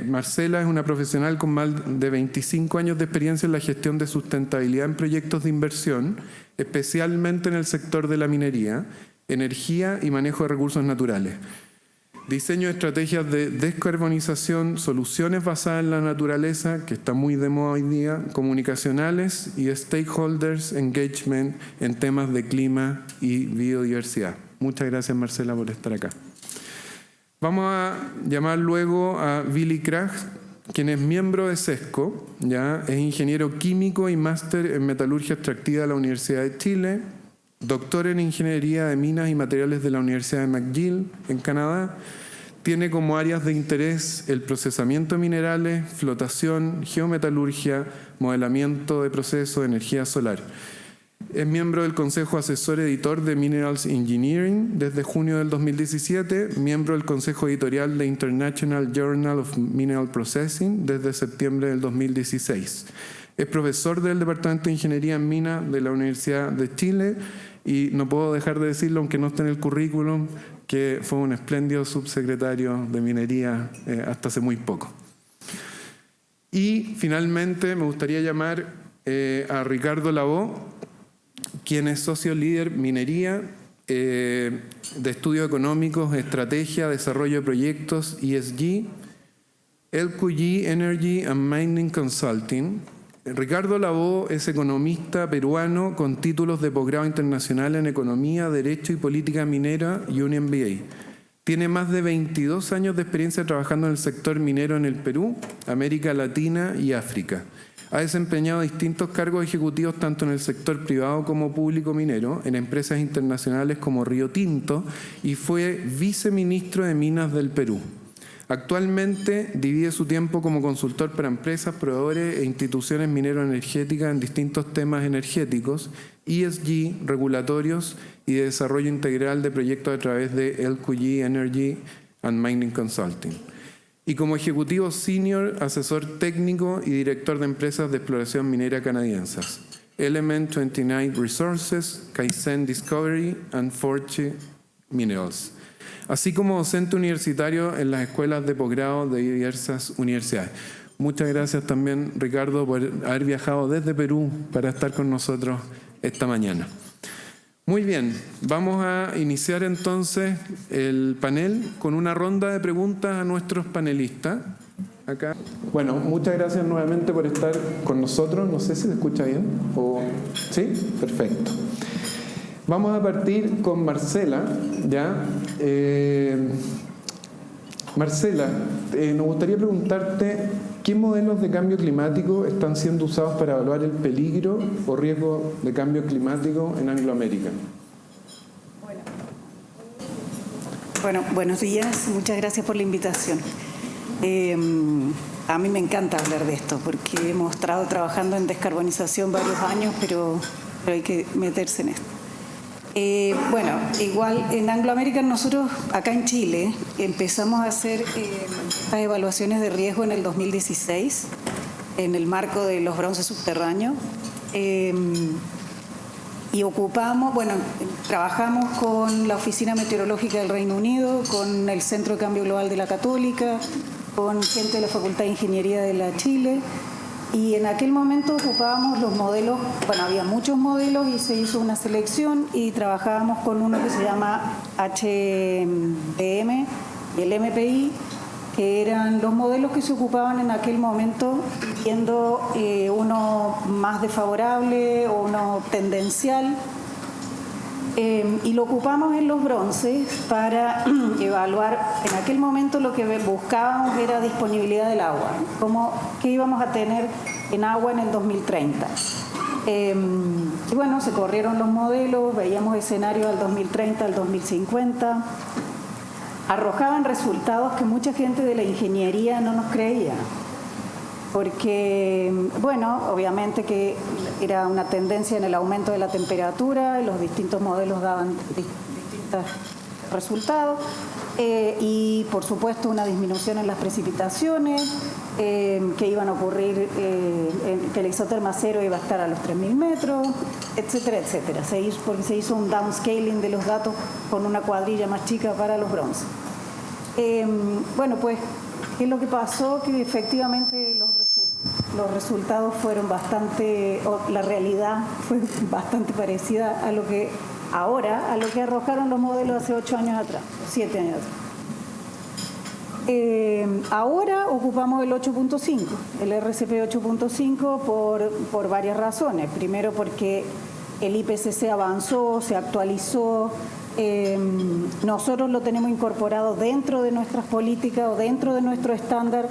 Marcela es una profesional con más de 25 años de experiencia en la gestión de sustentabilidad en proyectos de inversión, especialmente en el sector de la minería, energía y manejo de recursos naturales. Diseño de estrategias de descarbonización, soluciones basadas en la naturaleza, que está muy de moda hoy día, comunicacionales y stakeholders engagement en temas de clima y biodiversidad. Muchas gracias, Marcela, por estar acá. Vamos a llamar luego a Billy Krag, quien es miembro de SESCO, ¿ya? Es ingeniero químico y máster en metalurgia extractiva de la Universidad de Chile, doctor en ingeniería de minas y materiales de la Universidad de McGill, en Canadá. Tiene como áreas de interés el procesamiento de minerales, flotación, geometalurgia, modelamiento de procesos, energía solar. Es miembro del Consejo Asesor Editor de Minerals Engineering desde junio del 2017, miembro del Consejo Editorial de International Journal of Mineral Processing desde septiembre del 2016. Es profesor del Departamento de Ingeniería en Minas de la Universidad de Chile y no puedo dejar de decirlo, aunque no esté en el currículum, que fue un espléndido subsecretario de Minería hasta hace muy poco. Y finalmente me gustaría llamar a Ricardo Lavó, quien es socio líder minería, de estudios económicos, estrategia, desarrollo de proyectos, ESG, LQG Energy and Mining Consulting. Ricardo Lavó es economista peruano con títulos de posgrado internacional en Economía, Derecho y Política Minera y un MBA. Tiene más de 22 años de experiencia trabajando en el sector minero en el Perú, América Latina y África. Ha desempeñado distintos cargos ejecutivos tanto en el sector privado como público minero, en empresas internacionales como Río Tinto, y fue viceministro de Minas del Perú. Actualmente divide su tiempo como consultor para empresas, proveedores e instituciones minero-energéticas en distintos temas energéticos, ESG, regulatorios y de desarrollo integral de proyectos a través de LQG Energy and Mining Consulting. Y como ejecutivo senior, asesor técnico y director de empresas de exploración minera canadienses, Element 29 Resources, Kaizen Discovery and Forge Minerals, así como docente universitario en las escuelas de posgrado de diversas universidades. Muchas gracias también, Ricardo, por haber viajado desde Perú para estar con nosotros esta mañana. Muy bien, vamos a iniciar entonces el panel con una ronda de preguntas a nuestros panelistas. Acá. Bueno, muchas gracias nuevamente por estar con nosotros. No sé si se escucha bien. ¿Sí? Perfecto. Vamos a partir con Marcela, ¿ya? Marcela, nos gustaría preguntarte ¿qué modelos de cambio climático están siendo usados para evaluar el peligro o riesgo de cambio climático en Anglo American? Bueno, buenos días, muchas gracias por la invitación. A mí me encanta hablar de esto porque hemos estado trabajando en descarbonización varios años, pero hay que meterse en esto. Bueno, igual en Anglo American nosotros acá en Chile empezamos a hacer estas evaluaciones de riesgo en el 2016 en el marco de los bronces subterráneos y ocupamos, bueno, trabajamos con la Oficina Meteorológica del Reino Unido, con el Centro de Cambio Global de la Católica, con gente de la Facultad de Ingeniería de la Chile. Y en aquel momento ocupábamos los modelos, bueno, había muchos modelos y se hizo una selección y trabajábamos con uno que se llama HDM y el MPI, que eran los modelos que se ocupaban en aquel momento, viendo uno más desfavorable o uno tendencial. Y lo ocupamos en los bronces para evaluar. En aquel momento lo que buscábamos era disponibilidad del agua, qué íbamos a tener en agua en el 2030. Y bueno, se corrieron los modelos, veíamos escenarios al 2030, al 2050. Arrojaban resultados que mucha gente de la ingeniería no nos creía. Porque, bueno, obviamente que era una tendencia en el aumento de la temperatura, los distintos modelos daban distintos resultados, y por supuesto una disminución en las precipitaciones, que iban a ocurrir, que el isoterma cero iba a estar a los 3.000 metros, etcétera, etcétera. Porque se hizo un downscaling de los datos con una cuadrilla más chica para los bronces. Bueno, pues, ¿qué es lo que pasó? Que efectivamente los resultados fueron la realidad fue bastante parecida a lo que arrojaron los modelos hace 8 años atrás, 7 años atrás. Ahora ocupamos el 8.5, el RCP 8.5 por varias razones. Primero porque el IPCC avanzó, se actualizó. Nosotros lo tenemos incorporado dentro de nuestras políticas o dentro de nuestro estándar,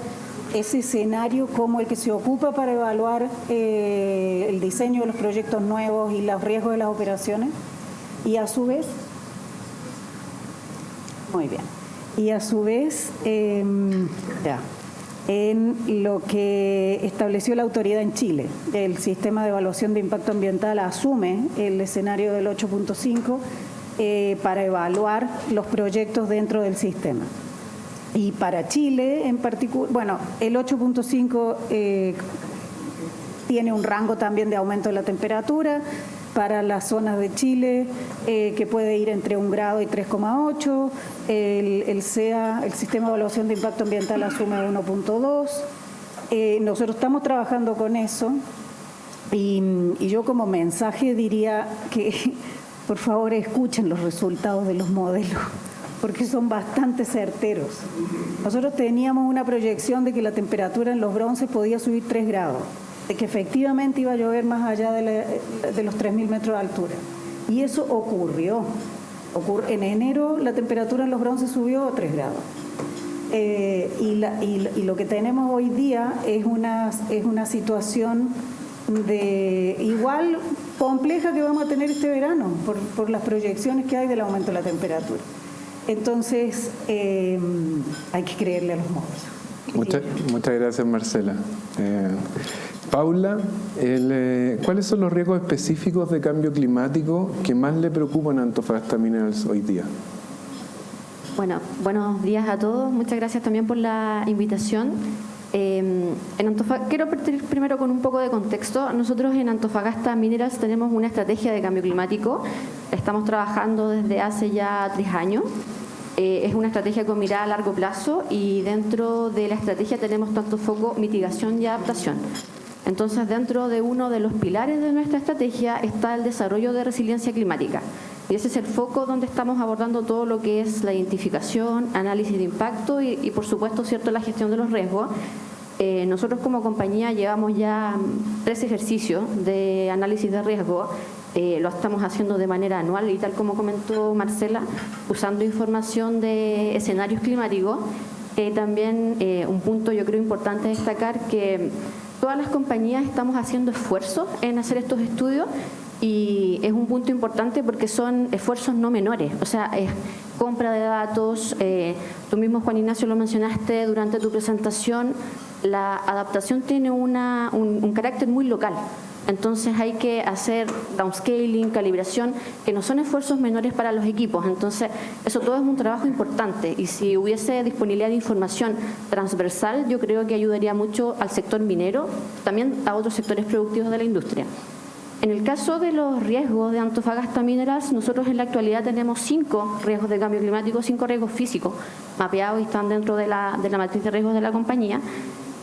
ese escenario como el que se ocupa para evaluar el diseño de los proyectos nuevos y los riesgos de las operaciones. Y a su vez, muy bien, y a su vez, en lo que estableció la autoridad en Chile, el sistema de evaluación de impacto ambiental asume el escenario del 8.5 para evaluar los proyectos dentro del sistema. Y para Chile en particular, bueno, el 8.5 tiene un rango también de aumento de la temperatura para las zonas de Chile, que puede ir entre 1 grado y 3,8. El SEA, el Sistema de Evaluación de Impacto Ambiental, asume 1.2. Nosotros estamos trabajando con eso y yo como mensaje diría que por favor escuchen los resultados de los modelos, porque son bastante certeros. Nosotros teníamos una proyección de que la temperatura en los bronces podía subir 3 grados, de que efectivamente iba a llover más allá de los 3.000 metros de altura. Y eso ocurrió. En enero la temperatura en los bronces subió a 3 grados. Y lo que tenemos hoy día es una situación de igual compleja que vamos a tener este verano por las proyecciones que hay del aumento de la temperatura. Entonces, hay que creerle a los modelos. Muchas gracias, Marcela. Paula, ¿cuáles son los riesgos específicos de cambio climático que más le preocupan a Antofagasta Minerals hoy día? Bueno, buenos días a todos. Muchas gracias también por la invitación. Quiero partir primero con un poco de contexto. Nosotros en Antofagasta Minerals tenemos una estrategia de cambio climático. Estamos trabajando desde hace ya 3 años. Es una estrategia con mirada a largo plazo y dentro de la estrategia tenemos tanto foco mitigación y adaptación. Entonces, dentro de uno de los pilares de nuestra estrategia está el desarrollo de resiliencia climática. Y ese es el foco donde estamos abordando todo lo que es la identificación, análisis de impacto y por supuesto, cierto, la gestión de los riesgos. Nosotros como compañía llevamos ya 3 ejercicios de análisis de riesgo. Lo estamos haciendo de manera anual y tal como comentó Marcela, usando información de escenarios climáticos. También un punto yo creo importante destacar que todas las compañías estamos haciendo esfuerzos en hacer estos estudios. Y es un punto importante porque son esfuerzos no menores, o sea, es compra de datos. Tú mismo, Juan Ignacio, lo mencionaste durante tu presentación, la adaptación tiene un carácter muy local. Entonces hay que hacer downscaling, calibración, que no son esfuerzos menores para los equipos. Entonces eso todo es un trabajo importante y si hubiese disponibilidad de información transversal, yo creo que ayudaría mucho al sector minero, también a otros sectores productivos de la industria. En el caso de los riesgos de Antofagasta Minerals, nosotros en la actualidad tenemos 5 riesgos de cambio climático, 5 riesgos físicos mapeados y están dentro de la matriz de riesgos de la compañía.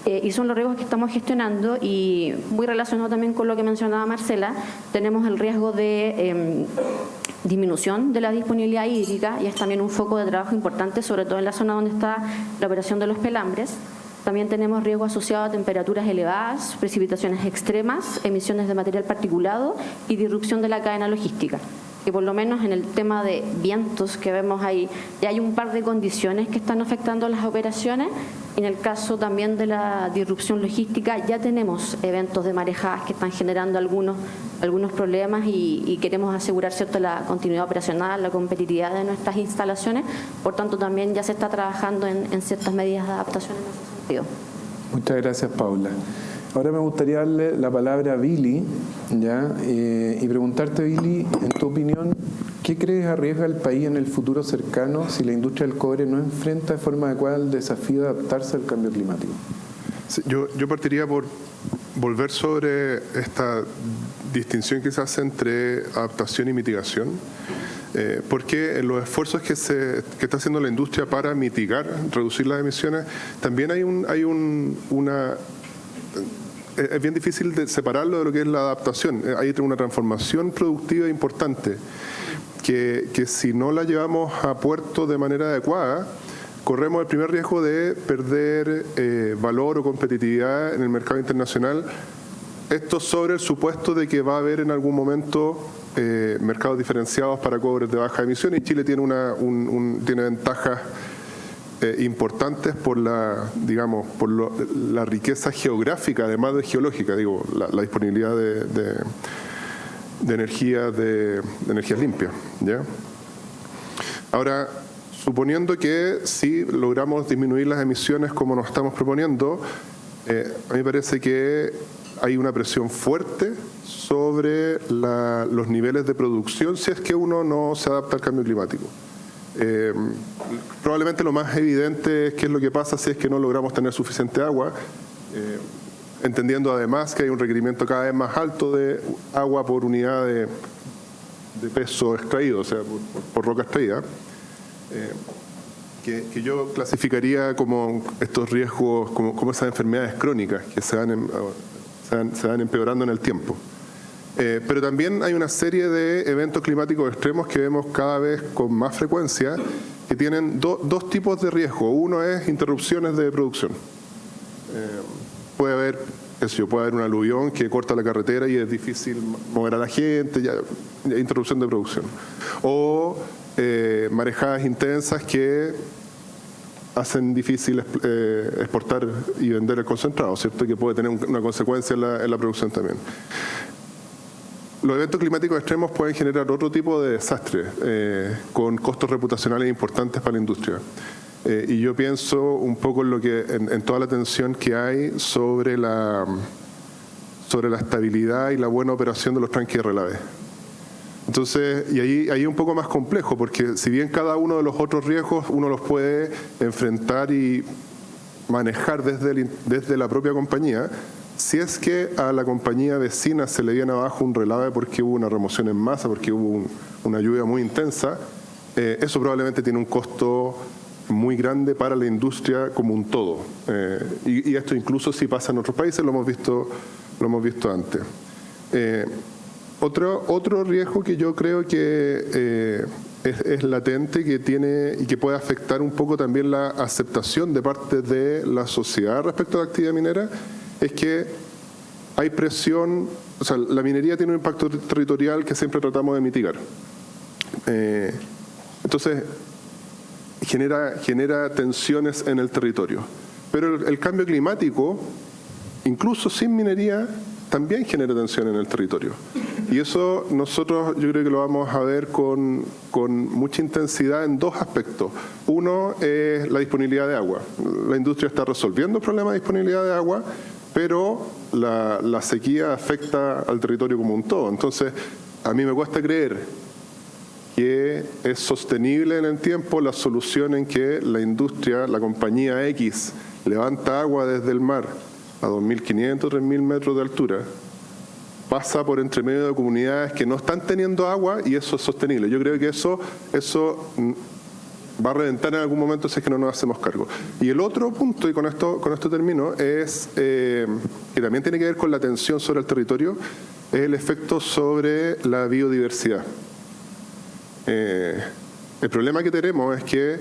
Y son los riesgos que estamos gestionando y muy relacionado también con lo que mencionaba Marcela, tenemos el riesgo de disminución de la disponibilidad hídrica y es también un foco de trabajo importante, sobre todo en la zona donde está la operación de los pelambres. También tenemos riesgo asociado a temperaturas elevadas, precipitaciones extremas, emisiones de material particulado y disrupción de la cadena logística. que por lo menos en el tema de vientos que vemos ahí, ya hay un par de condiciones que están afectando las operaciones. En el caso también de la disrupción logística, ya tenemos eventos de marejadas que están generando algunos problemas y queremos asegurar, ¿cierto?, la continuidad operacional, la competitividad de nuestras instalaciones. Por tanto, también ya se está trabajando en ciertas medidas de adaptación en ese sentido. Muchas gracias, Paula. Ahora me gustaría darle la palabra a Billy, ¿ya? Y preguntarte, Billy, en tu opinión, ¿qué crees arriesga el país en el futuro cercano si la industria del cobre no enfrenta de forma adecuada el desafío de adaptarse al cambio climático? Sí, yo partiría por volver sobre esta distinción que se hace entre adaptación y mitigación, porque en los esfuerzos que está haciendo la industria para mitigar, reducir las emisiones, también es bien difícil de separarlo de lo que es la adaptación. Hay una transformación productiva importante que si no la llevamos a puerto de manera adecuada, corremos el primer riesgo de perder valor o competitividad en el mercado internacional. Esto sobre el supuesto de que va a haber en algún momento mercados diferenciados para cobres de baja emisión, y Chile tiene tiene ventajas importantes por la riqueza geográfica, además de geológica, la disponibilidad de energías limpias, ¿ya? Ahora, suponiendo que sí logramos disminuir las emisiones como nos estamos proponiendo, a mí me parece que hay una presión fuerte sobre los niveles de producción si es que uno no se adapta al cambio climático. Probablemente lo más evidente es qué es lo que pasa si es que no logramos tener suficiente agua, entendiendo además que hay un requerimiento cada vez más alto de agua por unidad de peso extraído, o sea, por roca extraída, que yo clasificaría como estos riesgos, como esas enfermedades crónicas que se van empeorando en el tiempo. Pero también hay una serie de eventos climáticos extremos que vemos cada vez con más frecuencia que tienen dos tipos de riesgo. Uno es interrupciones de producción. Puede haber un aluvión que corta la carretera y es difícil mover a la gente, ya interrupción de producción. O marejadas intensas que hacen difícil exportar y vender el concentrado, ¿cierto? Que puede tener una consecuencia en la producción también. Los eventos climáticos extremos pueden generar otro tipo de desastres con costos reputacionales importantes para la industria. Y yo pienso un poco en toda la tensión que hay sobre la estabilidad y la buena operación de los tranques de relave. Entonces, y ahí es un poco más complejo, porque si bien cada uno de los otros riesgos uno los puede enfrentar y manejar desde la propia compañía, si es que a la compañía vecina se le viene abajo un relave porque hubo una remoción en masa, porque hubo una lluvia muy intensa, eso probablemente tiene un costo muy grande para la industria como un todo. Y esto incluso si pasa en otros países, lo hemos visto antes. Otro riesgo que yo creo que es latente, que tiene y que puede afectar un poco también la aceptación de parte de la sociedad respecto a la actividad minera, es que hay presión, o sea, la minería tiene un impacto territorial que siempre tratamos de mitigar. Entonces, genera tensiones en el territorio. Pero el cambio climático, incluso sin minería, también genera tensión en el territorio. Y eso nosotros yo creo que lo vamos a ver con mucha intensidad en dos aspectos. Uno es la disponibilidad de agua. La industria está resolviendo el problema de disponibilidad de agua, pero la sequía afecta al territorio como un todo. Entonces, a mí me cuesta creer que es sostenible en el tiempo la solución en que la industria, la compañía X, levanta agua desde el mar a 2.500, 3.000 metros de altura, pasa por entre medio de comunidades que no están teniendo agua, y eso es sostenible. Yo creo que eso va a reventar en algún momento si es que no nos hacemos cargo. Y el otro punto, y con esto termino, es que también tiene que ver con la tensión sobre el territorio, es el efecto sobre la biodiversidad. El problema que tenemos es que,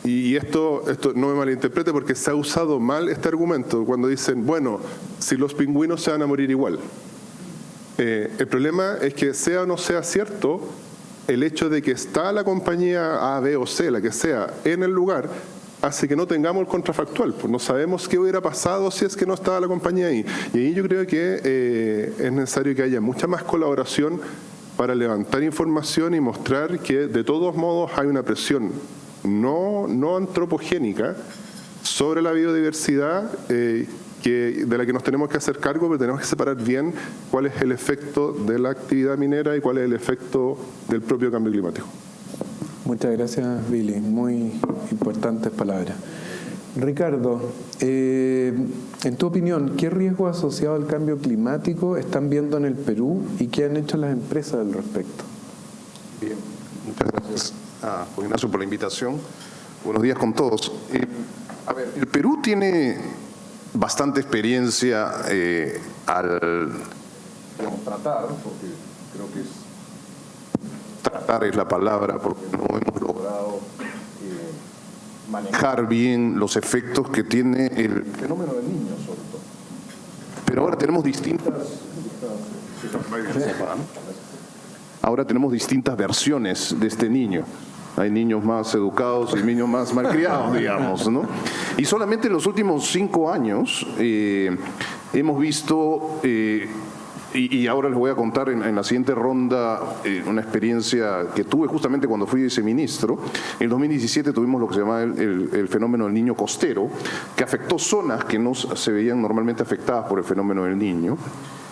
y esto no me malinterprete porque se ha usado mal este argumento, cuando dicen, bueno, si los pingüinos se van a morir igual. El problema es que sea o no sea cierto, el hecho de que está la compañía A, B o C, la que sea, en el lugar, hace que no tengamos el contrafactual. Pues no sabemos qué hubiera pasado si es que no estaba la compañía ahí. Y ahí yo creo que es necesario que haya mucha más colaboración para levantar información y mostrar que de todos modos hay una presión no antropogénica sobre la biodiversidad de la que nos tenemos que hacer cargo, pero tenemos que separar bien cuál es el efecto de la actividad minera y cuál es el efecto del propio cambio climático. Muchas gracias, Billy. Muy importantes palabras. Ricardo, en tu opinión, ¿qué riesgos asociados al cambio climático están viendo en el Perú y qué han hecho las empresas al respecto? Bien, muchas gracias a Juan Ignacio por la invitación. Buenos días con todos. A ver, el Perú tiene bastante experiencia al tratar, porque creo que tratar es la palabra, porque no hemos logrado manejar bien los efectos que tiene el fenómeno del Niño, sobre todo. Pero ahora tenemos distintas versiones de este niño. Hay niños más educados y niños más malcriados, digamos, ¿no? Y solamente en los últimos 5 años hemos visto, y ahora les voy a contar en la siguiente ronda una experiencia que tuve justamente cuando fui viceministro. En 2017 tuvimos lo que se llama el fenómeno del Niño costero, que afectó zonas que no se veían normalmente afectadas por el fenómeno del Niño.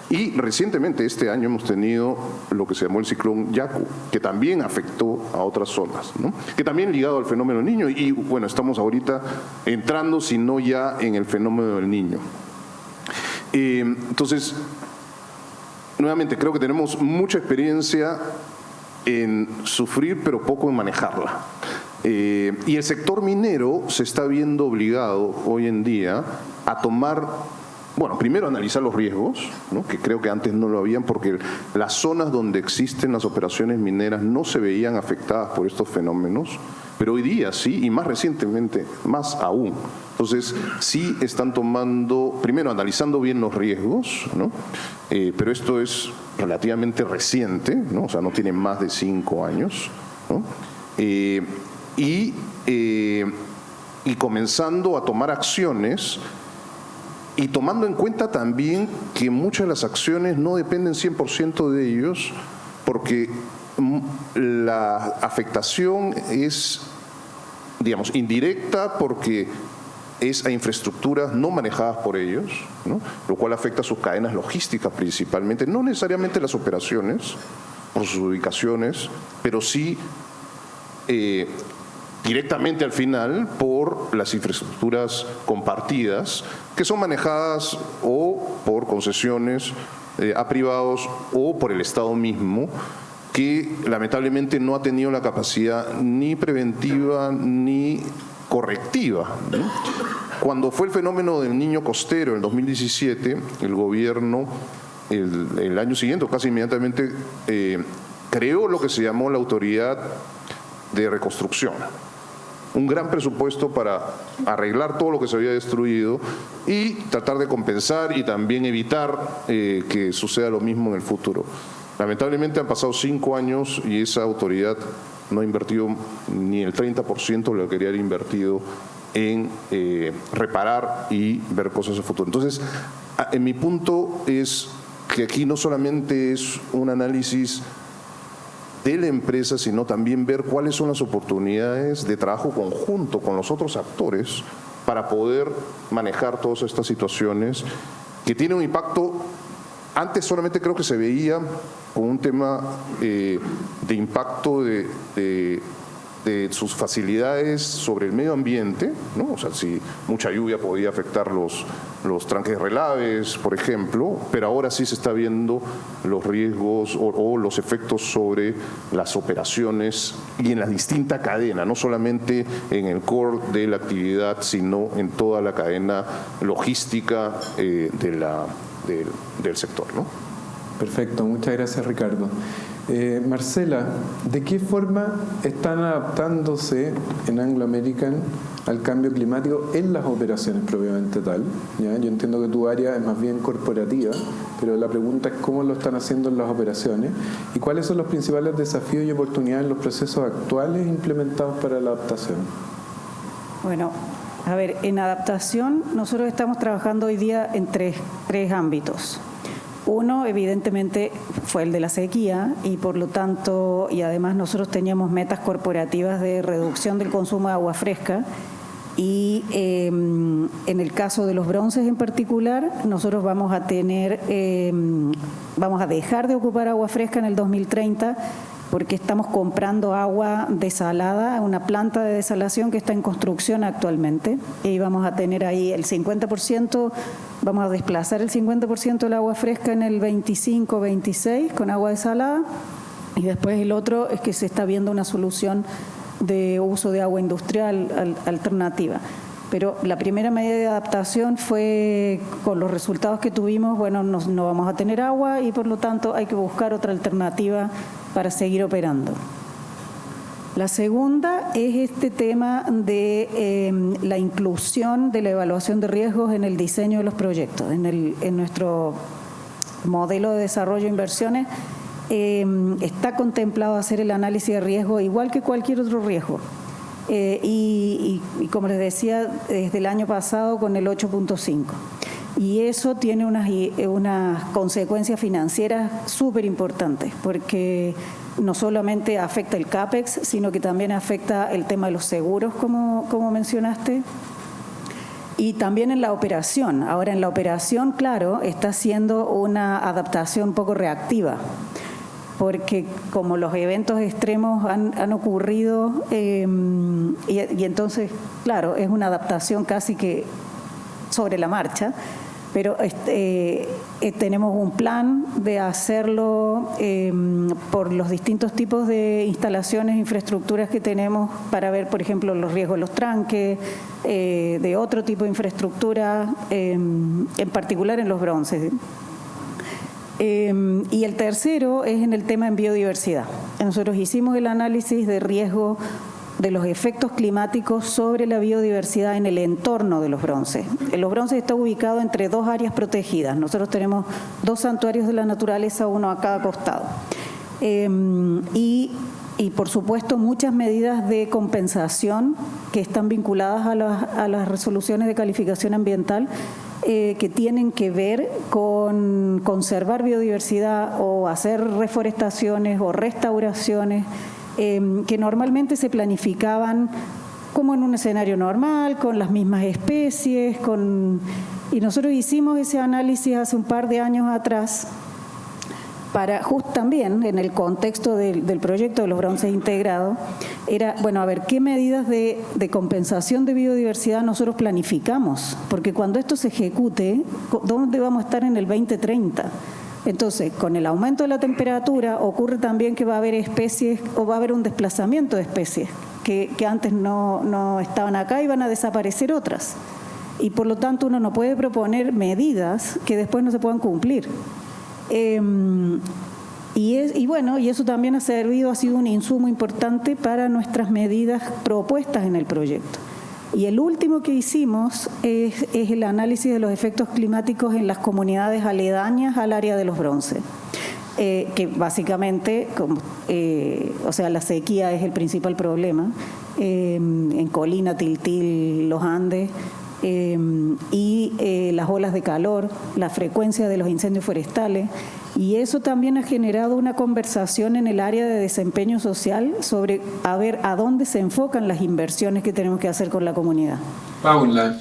Y recientemente, este año, hemos tenido lo que se llamó el ciclón Yaku, que también afectó a otras zonas, ¿no? Que también ligado al fenómeno del Niño. Y bueno, estamos ahorita entrando, si no ya, en el fenómeno del Niño. Entonces, nuevamente, creo que tenemos mucha experiencia en sufrir, pero poco en manejarla. Y el sector minero se está viendo obligado hoy en día a tomar... Bueno, primero analizar los riesgos, ¿no? Que creo que antes no lo habían, porque las zonas donde existen las operaciones mineras no se veían afectadas por estos fenómenos, pero hoy día sí, y más recientemente, más aún. Entonces, sí están tomando, primero analizando bien los riesgos, ¿no? Pero esto es relativamente reciente, ¿no? O sea, no tiene más de 5 años, ¿no? Y comenzando a tomar acciones. Y tomando en cuenta también que muchas de las acciones no dependen 100% de ellos, porque la afectación es, digamos, indirecta, porque es a infraestructuras no manejadas por ellos, ¿no? Lo cual afecta a sus cadenas logísticas principalmente, no necesariamente las operaciones, por sus ubicaciones, pero sí directamente al final por las infraestructuras compartidas que son manejadas o por concesiones a privados o por el Estado mismo, que lamentablemente no ha tenido la capacidad ni preventiva ni correctiva, ¿no? Cuando fue el fenómeno del Niño costero en 2017, el gobierno el año siguiente, o casi inmediatamente, creó lo que se llamó la Autoridad de Reconstrucción. Un gran presupuesto para arreglar todo lo que se había destruido y tratar de compensar y también evitar que suceda lo mismo en el futuro. Lamentablemente han pasado 5 años y esa autoridad no ha invertido ni el 30% de lo que quería haber invertido en reparar y ver cosas en futuro. Entonces, en mi punto es que aquí no solamente es un análisis de la empresa, sino también ver cuáles son las oportunidades de trabajo conjunto con los otros actores para poder manejar todas estas situaciones que tienen un impacto. Antes solamente creo que se veía con un tema de impacto de sus facilidades sobre el medio ambiente, ¿no? O sea, si mucha lluvia podía afectar los tranques de relaves, por ejemplo, pero ahora sí se está viendo los riesgos o los efectos sobre las operaciones y en la distinta cadena, no solamente en el core de la actividad, sino en toda la cadena logística del sector, ¿no? Perfecto, muchas gracias, Ricardo. Marcela, ¿de qué forma están adaptándose en Anglo American al cambio climático en las operaciones propiamente tal? ¿Ya? Yo entiendo que tu área es más bien corporativa, pero la pregunta es cómo lo están haciendo en las operaciones y cuáles son los principales desafíos y oportunidades en los procesos actuales implementados para la adaptación. Bueno, a ver, en adaptación nosotros estamos trabajando hoy día en tres ámbitos. Uno, evidentemente, fue el de la sequía y por lo tanto, y además nosotros teníamos metas corporativas de reducción del consumo de agua fresca y en el caso de los bronces en particular, nosotros vamos a dejar de ocupar agua fresca en el 2030 porque estamos comprando agua desalada, una planta de desalación que está en construcción actualmente y vamos a tener ahí el 50%, vamos a desplazar el 50% del agua fresca en el 25-26 con agua desalada y después el otro es que se está viendo una solución de uso de agua industrial alternativa. Pero la primera medida de adaptación fue, con los resultados que tuvimos, bueno, no vamos a tener agua y por lo tanto hay que buscar otra alternativa para seguir operando. La segunda es este tema de la inclusión de la evaluación de riesgos en el diseño de los proyectos. En nuestro modelo de desarrollo de inversiones está contemplado hacer el análisis de riesgo igual que cualquier otro riesgo. Y como les decía, desde el año pasado con el 8.5. Y eso tiene unas consecuencias financieras súper importantes, porque no solamente afecta el CAPEX, sino que también afecta el tema de los seguros, como mencionaste, y también en la operación. Ahora, en la operación, claro, está haciendo una adaptación un poco reactiva, porque como los eventos extremos han ocurrido y entonces, claro, es una adaptación casi que sobre la marcha, pero tenemos un plan de hacerlo por los distintos tipos de instalaciones, infraestructuras que tenemos para ver, por ejemplo, los riesgos de los tranques, de otro tipo de infraestructura, en particular en los bronces. Y el tercero es en el tema en biodiversidad. Nosotros hicimos el análisis de riesgo de los efectos climáticos sobre la biodiversidad en el entorno de los bronces. Los bronces está ubicado entre dos áreas protegidas. Nosotros tenemos 2 santuarios de la naturaleza, uno a cada costado. Y por supuesto muchas medidas de compensación que están vinculadas a las resoluciones de calificación ambiental que tienen que ver con conservar biodiversidad o hacer reforestaciones o restauraciones que normalmente se planificaban como en un escenario normal, con las mismas especies, y nosotros hicimos ese análisis hace un par de años atrás para justo también en el contexto del proyecto de los bronces integrados, era, bueno, a ver, ¿qué medidas de compensación de biodiversidad nosotros planificamos? Porque cuando esto se ejecute, ¿dónde vamos a estar en el 2030? Entonces, con el aumento de la temperatura ocurre también que va a haber especies o va a haber un desplazamiento de especies que antes no estaban acá y van a desaparecer otras. Y por lo tanto uno no puede proponer medidas que después no se puedan cumplir. Y bueno, y eso también ha sido un insumo importante para nuestras medidas propuestas en el proyecto. Y el último que hicimos es el análisis de los efectos climáticos en las comunidades aledañas al área de los bronces, que básicamente, o sea, la sequía es el principal problema, en Colina, Tiltil, los Andes, y las olas de calor, la frecuencia de los incendios forestales, y eso también ha generado una conversación en el área de desempeño social sobre a ver a dónde se enfocan las inversiones que tenemos que hacer con la comunidad. Paula,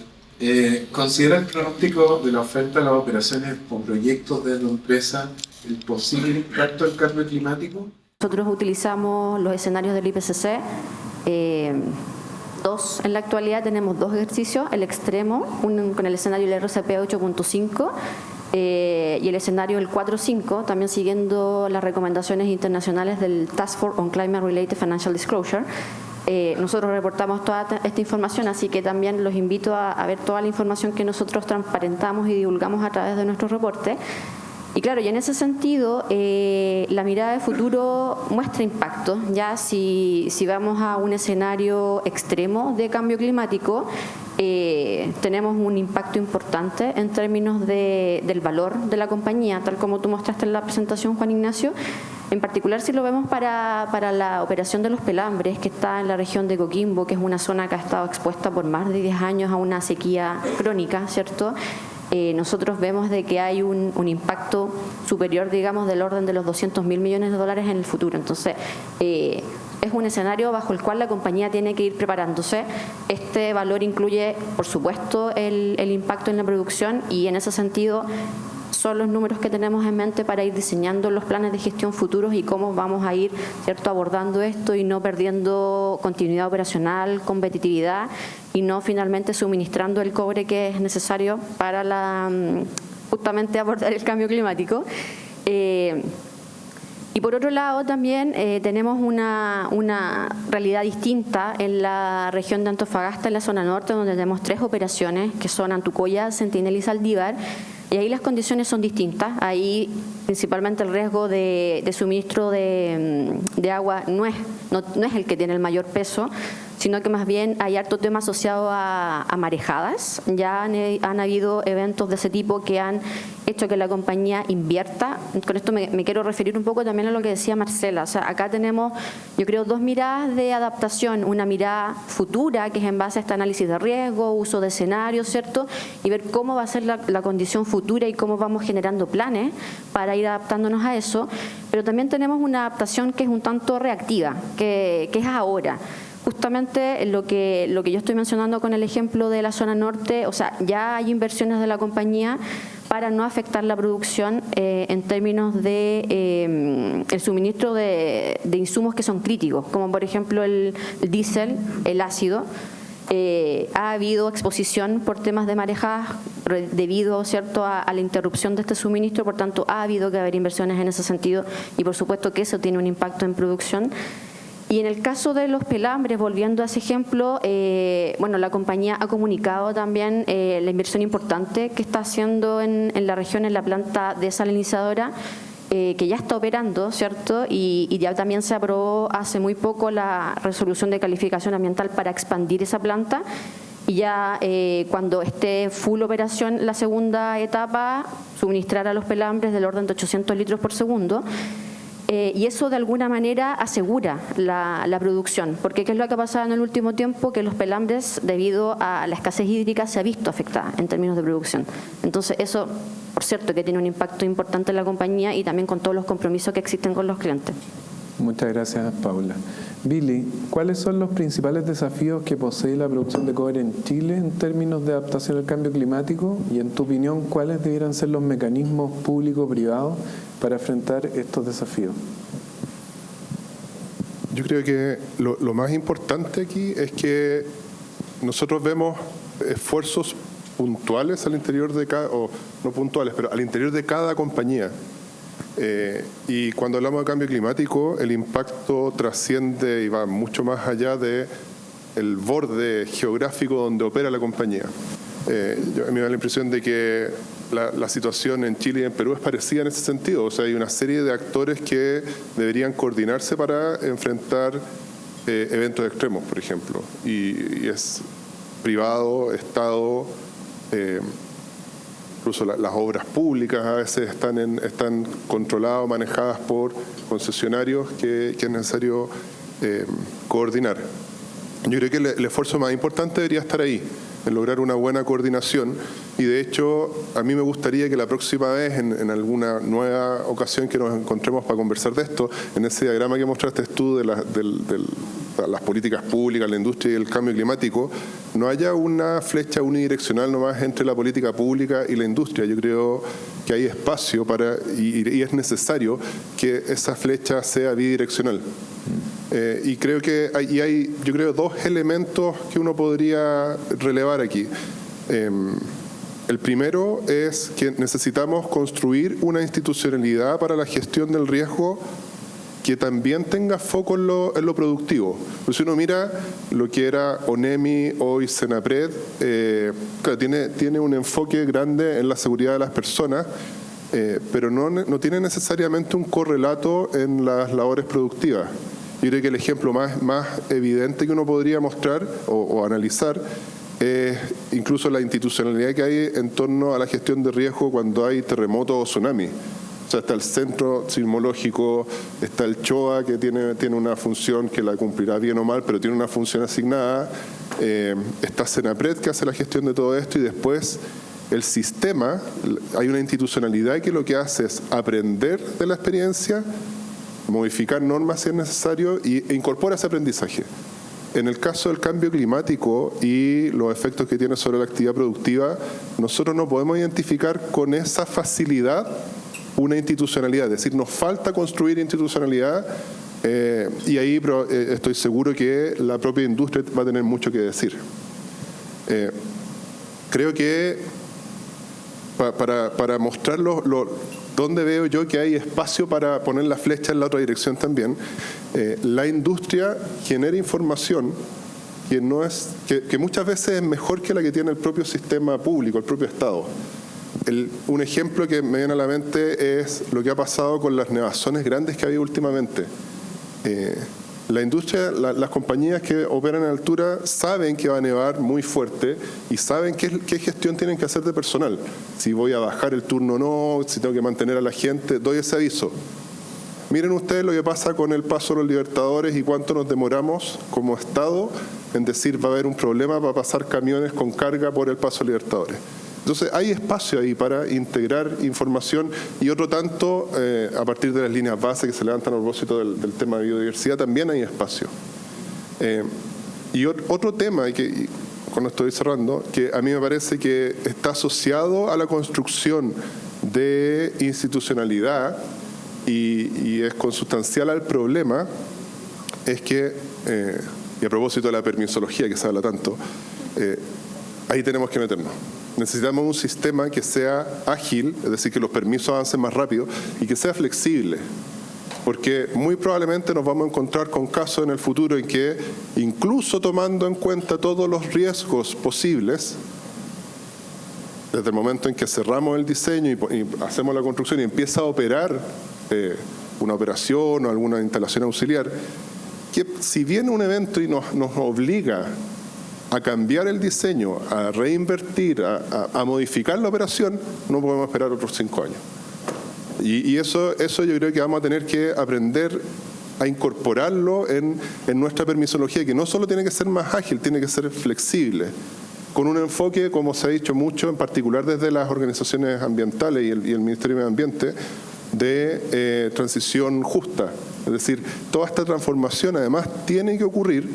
¿considera el pronóstico de la oferta de las operaciones o proyectos de la empresa el posible impacto del cambio climático? Nosotros utilizamos los escenarios del IPCC. En la actualidad tenemos 2 ejercicios, el extremo, uno con el escenario del RCP 8.5 y el escenario del 4.5, también siguiendo las recomendaciones internacionales del Task Force on Climate Related Financial Disclosure. Nosotros reportamos toda esta información, así que también los invito a ver toda la información que nosotros transparentamos y divulgamos a través de nuestros reportes. Y claro, y en ese sentido, la mirada de futuro muestra impacto. Ya si vamos a un escenario extremo de cambio climático, tenemos un impacto importante en términos del valor de la compañía, tal como tú mostraste en la presentación, Juan Ignacio. En particular, si lo vemos para la operación de los pelambres, que está en la región de Coquimbo, que es una zona que ha estado expuesta por más de 10 años a una sequía crónica, ¿cierto? Nosotros vemos de que hay un impacto superior, digamos, del orden de los 200.000 millones de dólares en el futuro. Entonces, es un escenario bajo el cual la compañía tiene que ir preparándose. Este valor incluye, por supuesto, el impacto en la producción, y en ese sentido son los números que tenemos en mente para ir diseñando los planes de gestión futuros y cómo vamos a ir, ¿cierto?, abordando esto y no perdiendo continuidad operacional, competitividad, y no finalmente suministrando el cobre que es necesario para justamente abordar el cambio climático. Y por otro lado también tenemos una realidad distinta en la región de Antofagasta, en la zona norte, donde tenemos 3 operaciones, que son Antucoya, Centinela y Saldívar, y ahí las condiciones son distintas. Ahí principalmente el riesgo de suministro de agua no es el que tiene el mayor peso, sino que más bien hay harto tema asociado a marejadas. Ya han habido eventos de ese tipo que han hecho que la compañía invierta. Con esto me quiero referir un poco también a lo que decía Marcela. O sea, acá tenemos, yo creo, 2 miradas de adaptación. Una mirada futura, que es en base a este análisis de riesgo, uso de escenarios, ¿cierto? Y ver cómo va a ser la condición futura y cómo vamos generando planes para ir adaptándonos a eso. Pero también tenemos una adaptación que es un tanto reactiva, que es ahora. Justamente lo que yo estoy mencionando con el ejemplo de la zona norte, o sea, ya hay inversiones de la compañía para no afectar la producción en términos de el suministro de insumos que son críticos, como por ejemplo el diésel, el ácido. Ha habido exposición por temas de marejadas debido, ¿cierto?, a la interrupción de este suministro, por tanto ha habido que haber inversiones en ese sentido, y por supuesto que eso tiene un impacto en producción. Y en el caso de los pelambres, volviendo a ese ejemplo, bueno, la compañía ha comunicado también la inversión importante que está haciendo en la región, en la planta desalinizadora, que ya está operando, ¿cierto? Y ya también se aprobó hace muy poco la resolución de calificación ambiental para expandir esa planta. Y ya cuando esté full operación la segunda etapa, suministrar a los pelambres del orden de 800 litros por segundo. Y eso de alguna manera asegura la producción, porque ¿qué es lo que ha pasado en el último tiempo? Que los pelambres, debido a la escasez hídrica, se ha visto afectada en términos de producción. Entonces eso, por cierto, que tiene un impacto importante en la compañía y también con todos los compromisos que existen con los clientes. Muchas gracias, Paula. Billy, ¿cuáles son los principales desafíos que posee la producción de cobre en Chile en términos de adaptación al cambio climático? Y en tu opinión, ¿cuáles debieran ser los mecanismos público-privados para enfrentar estos desafíos? Yo creo que lo más importante aquí es que nosotros vemos esfuerzos puntuales al interior de cada, o no puntuales, pero al interior de cada compañía. Y cuando hablamos de cambio climático, el impacto trasciende y va mucho más allá de el borde geográfico donde opera la compañía. A mí me da la impresión de que la situación en Chile y en Perú es parecida en ese sentido. O sea, hay una serie de actores que deberían coordinarse para enfrentar eventos extremos, por ejemplo. Y es privado, Estado, incluso las obras públicas a veces están controladas o manejadas por concesionarios que es necesario coordinar. Yo creo que el esfuerzo más importante debería estar ahí, en lograr una buena coordinación, y de hecho a mí me gustaría que la próxima vez, en alguna nueva ocasión que nos encontremos para conversar de esto, en ese diagrama que mostraste tú de las políticas públicas, la industria y el cambio climático, no haya una flecha unidireccional nomás entre la política pública y la industria. Yo creo que hay espacio para, y es necesario que esa flecha sea bidireccional. Y creo que hay, yo creo, 2 elementos que uno podría relevar aquí. El primero es que necesitamos construir una institucionalidad para la gestión del riesgo que también tenga foco en lo productivo. Pues si uno mira lo que era ONEMI, hoy Senapred, claro, tiene un enfoque grande en la seguridad de las personas, pero no tiene necesariamente un correlato en las labores productivas. Yo creo que el ejemplo más evidente que uno podría mostrar o analizar es incluso la institucionalidad que hay en torno a la gestión de riesgo cuando hay terremotos o tsunami. O sea, está el Centro Sismológico, está el CHOA, que tiene una función que la cumplirá bien o mal, pero tiene una función asignada. Está Senapred, que hace la gestión de todo esto, y después el sistema, hay una institucionalidad que lo que hace es aprender de la experiencia, modificar normas si es necesario e incorpora ese aprendizaje. En el caso del cambio climático y los efectos que tiene sobre la actividad productiva, nosotros no podemos identificar con esa facilidad una institucionalidad, es decir, nos falta construir institucionalidad y ahí estoy seguro que la propia industria va a tener mucho que decir. Creo que para mostrar dónde veo yo que hay espacio para poner la flecha en la otra dirección también, la industria genera información que muchas veces es mejor que la que tiene el propio sistema público, el propio Estado. Un ejemplo que me viene a la mente es lo que ha pasado con las nevazones grandes que ha habido últimamente. La industria, las compañías que operan en altura saben que va a nevar muy fuerte y saben qué gestión tienen que hacer de personal. Si voy a bajar el turno o no, si tengo que mantener a la gente, doy ese aviso. Miren ustedes lo que pasa con el paso de los Libertadores y cuánto nos demoramos como Estado en decir va a haber un problema para pasar camiones con carga por el paso de Libertadores. Entonces hay espacio ahí para integrar información y otro tanto, a partir de las líneas base que se levantan a propósito del tema de biodiversidad, también hay espacio. Y otro tema, y cuando estoy cerrando, que a mí me parece que está asociado a la construcción de institucionalidad y es consustancial al problema, es que, y a propósito de la permisología que se habla tanto, ahí tenemos que meternos. Necesitamos un sistema que sea ágil, es decir, que los permisos avancen más rápido y que sea flexible, porque muy probablemente nos vamos a encontrar con casos en el futuro en que, incluso tomando en cuenta todos los riesgos posibles, desde el momento en que cerramos el diseño y hacemos la construcción y empieza a operar una operación o alguna instalación auxiliar, que si viene un evento y nos obliga a cambiar el diseño, a reinvertir, a modificar la operación, no podemos esperar otros 5 años. Y eso yo creo que vamos a tener que aprender a incorporarlo en nuestra permisología, que no solo tiene que ser más ágil, tiene que ser flexible, con un enfoque, como se ha dicho mucho, en particular desde las organizaciones ambientales y el Ministerio de Medio Ambiente, de transición justa. Es decir, toda esta transformación además tiene que ocurrir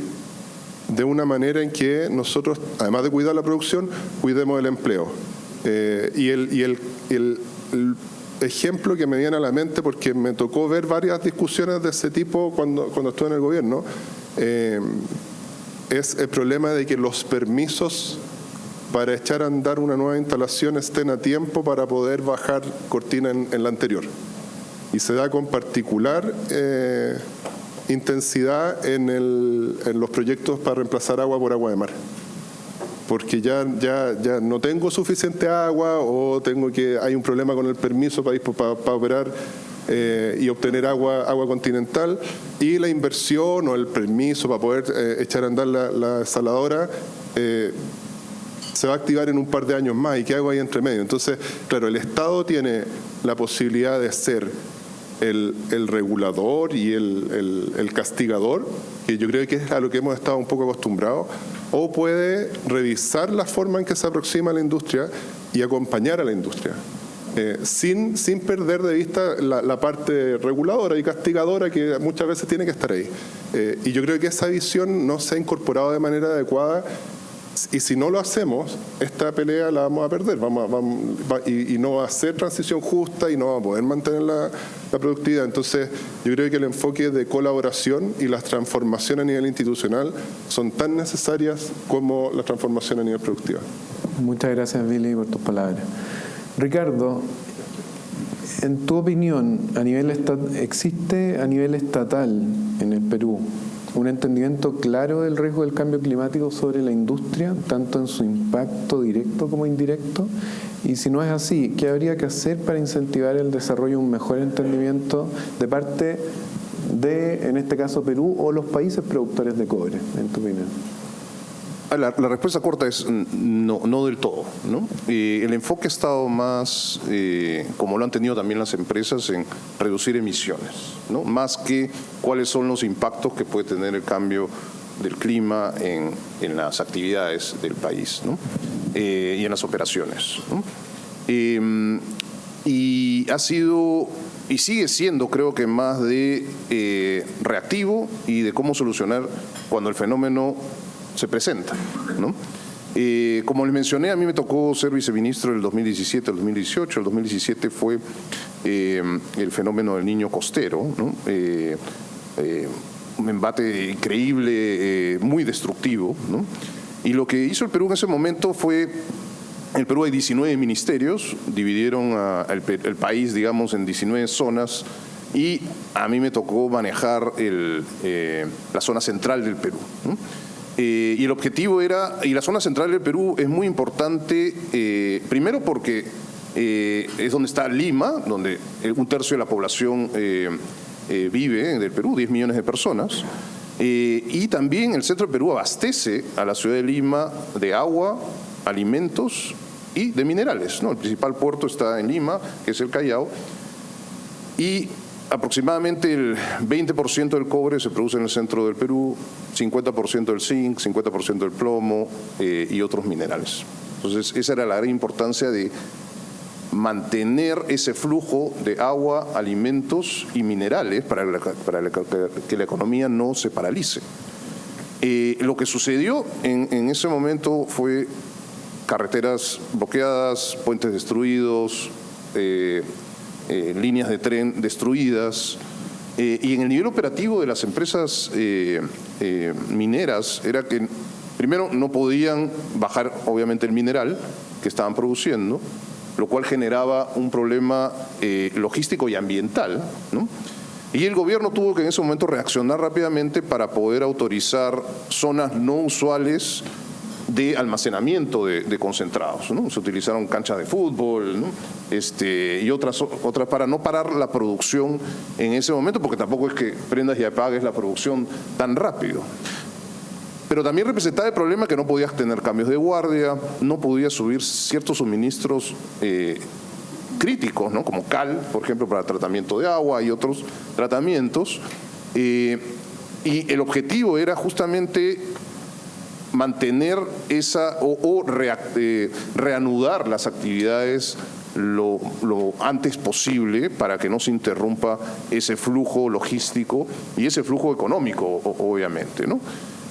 de una manera en que nosotros, además de cuidar la producción, cuidemos el empleo. Y el ejemplo que me viene a la mente, porque me tocó ver varias discusiones de ese tipo cuando estuve en el gobierno, es el problema de que los permisos para echar a andar una nueva instalación estén a tiempo para poder bajar cortina en la anterior. Y se da con particular intensidad en los proyectos para reemplazar agua por agua de mar, porque ya no tengo suficiente agua o hay un problema con el permiso para operar y obtener agua continental, y la inversión o el permiso para poder echar a andar la desaladora se va a activar en un par de años más. ¿Y qué hago ahí entre medio? Entonces, claro, el Estado tiene la posibilidad de ser el regulador y el castigador, que yo creo que es a lo que hemos estado un poco acostumbrados, o puede revisar la forma en que se aproxima a la industria y acompañar a la industria, sin perder de vista la parte reguladora y castigadora que muchas veces tiene que estar ahí. Y yo creo que esa visión no se ha incorporado de manera adecuada. Y si no lo hacemos, esta pelea la vamos a perder, y no va a ser transición justa y no vamos a poder mantener la productividad. Entonces, yo creo que el enfoque de colaboración y las transformaciones a nivel institucional son tan necesarias como las transformaciones a nivel productivo. Muchas gracias, Billy, por tus palabras. Ricardo, en tu opinión, ¿existe a nivel estatal en el Perú un entendimiento claro del riesgo del cambio climático sobre la industria, tanto en su impacto directo como indirecto? Y si no es así, ¿qué habría que hacer para incentivar el desarrollo de un mejor entendimiento de parte de, en este caso, Perú o los países productores de cobre, en tu opinión? La respuesta corta es no del todo, ¿no? El enfoque ha estado más, como lo han tenido también las empresas, en reducir emisiones, ¿no? Más que cuáles son los impactos que puede tener el cambio del clima en las actividades del país, ¿no? Y en las operaciones, ¿no? Y ha sido y sigue siendo, creo que, más de reactivo y de cómo solucionar cuando el fenómeno se presenta, ¿no? Como les mencioné, a mí me tocó ser viceministro del 2017 al 2018. El 2017 fue el fenómeno del Niño costero, ¿no? Un embate increíble, muy destructivo, ¿no? Y lo que hizo el Perú en ese momento fue, en el Perú hay 19 ministerios, dividieron el país, digamos, en 19 zonas, y a mí me tocó manejar la zona central del Perú, ¿no? Y el objetivo era, y la zona central del Perú es muy importante, primero porque es donde está Lima, donde un tercio de la población vive del Perú, 10 millones de personas, y también el centro del Perú abastece a la ciudad de Lima de agua, alimentos y de minerales, ¿no? El principal puerto está en Lima, que es el Callao, y aproximadamente el 20% del cobre se produce en el centro del Perú, 50% del zinc, 50% del plomo y otros minerales. Entonces, esa era la gran importancia de mantener ese flujo de agua, alimentos y minerales para que la economía no se paralice. Lo que sucedió en ese momento fue carreteras bloqueadas, puentes destruidos, líneas de tren destruidas, y en el nivel operativo de las empresas mineras era que primero no podían bajar obviamente el mineral que estaban produciendo, lo cual generaba un problema logístico y ambiental, ¿no? Y el gobierno tuvo que en ese momento reaccionar rápidamente para poder autorizar zonas no usuales de almacenamiento de concentrados, ¿no? Se utilizaron canchas de fútbol, ¿no? Y otras para no parar la producción en ese momento, porque tampoco es que prendas y apagues la producción tan rápido. Pero también representaba el problema que no podías tener cambios de guardia, no podías subir ciertos suministros críticos, ¿no? Como cal, por ejemplo, para tratamiento de agua y otros tratamientos. Y el objetivo era justamente mantener reanudar las actividades lo antes posible para que no se interrumpa ese flujo logístico y ese flujo económico, obviamente, ¿no?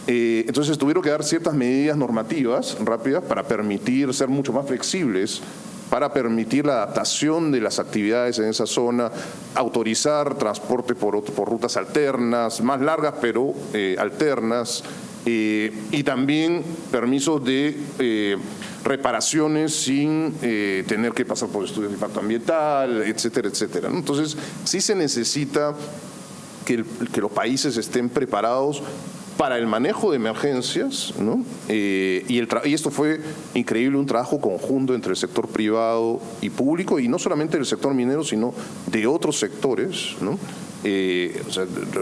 Entonces tuvieron que dar ciertas medidas normativas rápidas para permitir ser mucho más flexibles, para permitir la adaptación de las actividades en esa zona, autorizar transporte por rutas alternas, más largas pero alternas, y también permisos de reparaciones sin tener que pasar por estudios de impacto ambiental, etcétera, etcétera, ¿no? Entonces, sí se necesita que los países estén preparados para el manejo de emergencias, ¿no? Y esto fue increíble, un trabajo conjunto entre el sector privado y público, y no solamente del sector minero, sino de otros sectores, ¿no?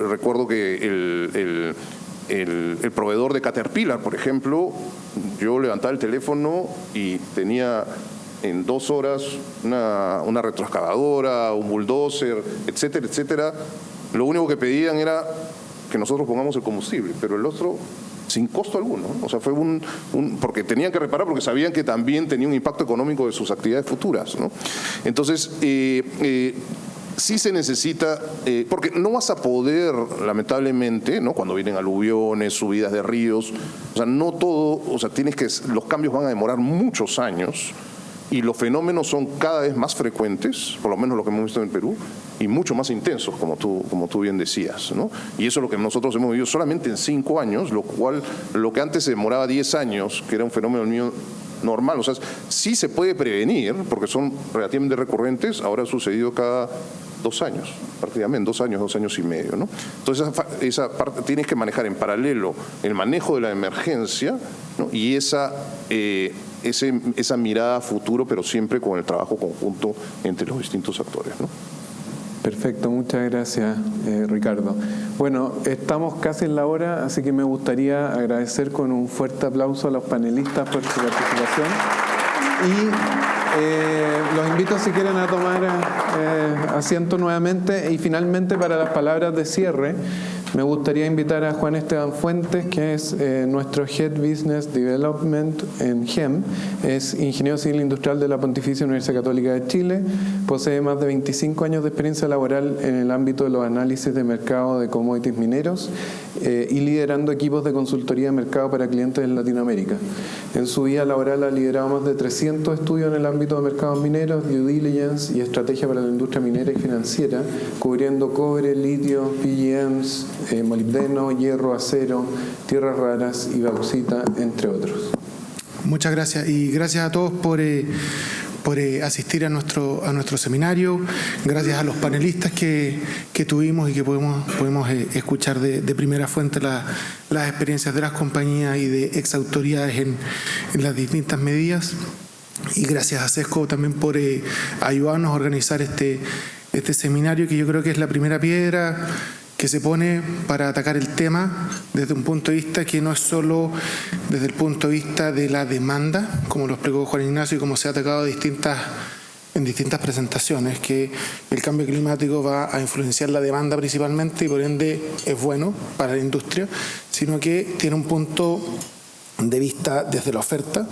Recuerdo que el proveedor de Caterpillar, por ejemplo, yo levantaba el teléfono y tenía en 2 horas una retroexcavadora, un bulldozer, etcétera, etcétera. Lo único que pedían era que nosotros pongamos el combustible, pero el otro sin costo alguno, ¿no? O sea, fue porque tenían que reparar, porque sabían que también tenía un impacto económico de sus actividades futuras, ¿no? Entonces, sí se necesita, porque no vas a poder, lamentablemente, ¿no? Cuando vienen aluviones, subidas de ríos, o sea, no todo, o sea, los cambios van a demorar muchos años, y los fenómenos son cada vez más frecuentes, por lo menos lo que hemos visto en el Perú, y mucho más intensos, como tú bien decías, ¿no? Y eso es lo que nosotros hemos vivido solamente en 5 años, lo que antes se demoraba 10 años, que era un fenómeno normal. O sea, sí se puede prevenir, porque son relativamente recurrentes, ahora ha sucedido cada 2 años, prácticamente 2 años y medio, ¿no? Entonces esa parte tienes que manejar en paralelo el manejo de la emergencia, ¿no? Y esa mirada a futuro, pero siempre con el trabajo conjunto entre los distintos actores, ¿no? Perfecto, muchas gracias, Ricardo. Bueno, estamos casi en la hora, así que me gustaría agradecer con un fuerte aplauso a los panelistas por su participación y los invito, si quieren, a tomar asiento nuevamente. Y finalmente, para las palabras de cierre, me gustaría invitar a Juan Esteban Fuentes, que es nuestro Head Business Development en GEM. Es ingeniero civil industrial de la Pontificia Universidad Católica de Chile. Posee más de 25 años de experiencia laboral en el ámbito de los análisis de mercado de commodities mineros y liderando equipos de consultoría de mercado para clientes en Latinoamérica. En su vida laboral ha liderado más de 300 estudios en el ámbito de mercados mineros, due diligence y estrategia para la industria minera y financiera, cubriendo cobre, litio, PGMs, molibdeno, hierro, acero, tierras raras y bauxita, entre otros. Muchas gracias y gracias a todos por asistir a nuestro seminario. Gracias a los panelistas que tuvimos y que podemos escuchar de primera fuente las experiencias de las compañías y de exautoridades en las distintas medidas. Y gracias a SESCO también por ayudarnos a organizar este seminario, que yo creo que es la primera piedra que se pone para atacar el tema desde un punto de vista que no es solo desde el punto de vista de la demanda, como lo explicó Juan Ignacio y como se ha atacado en distintas presentaciones, que el cambio climático va a influenciar la demanda principalmente y por ende es bueno para la industria, sino que tiene un punto de vista desde la oferta.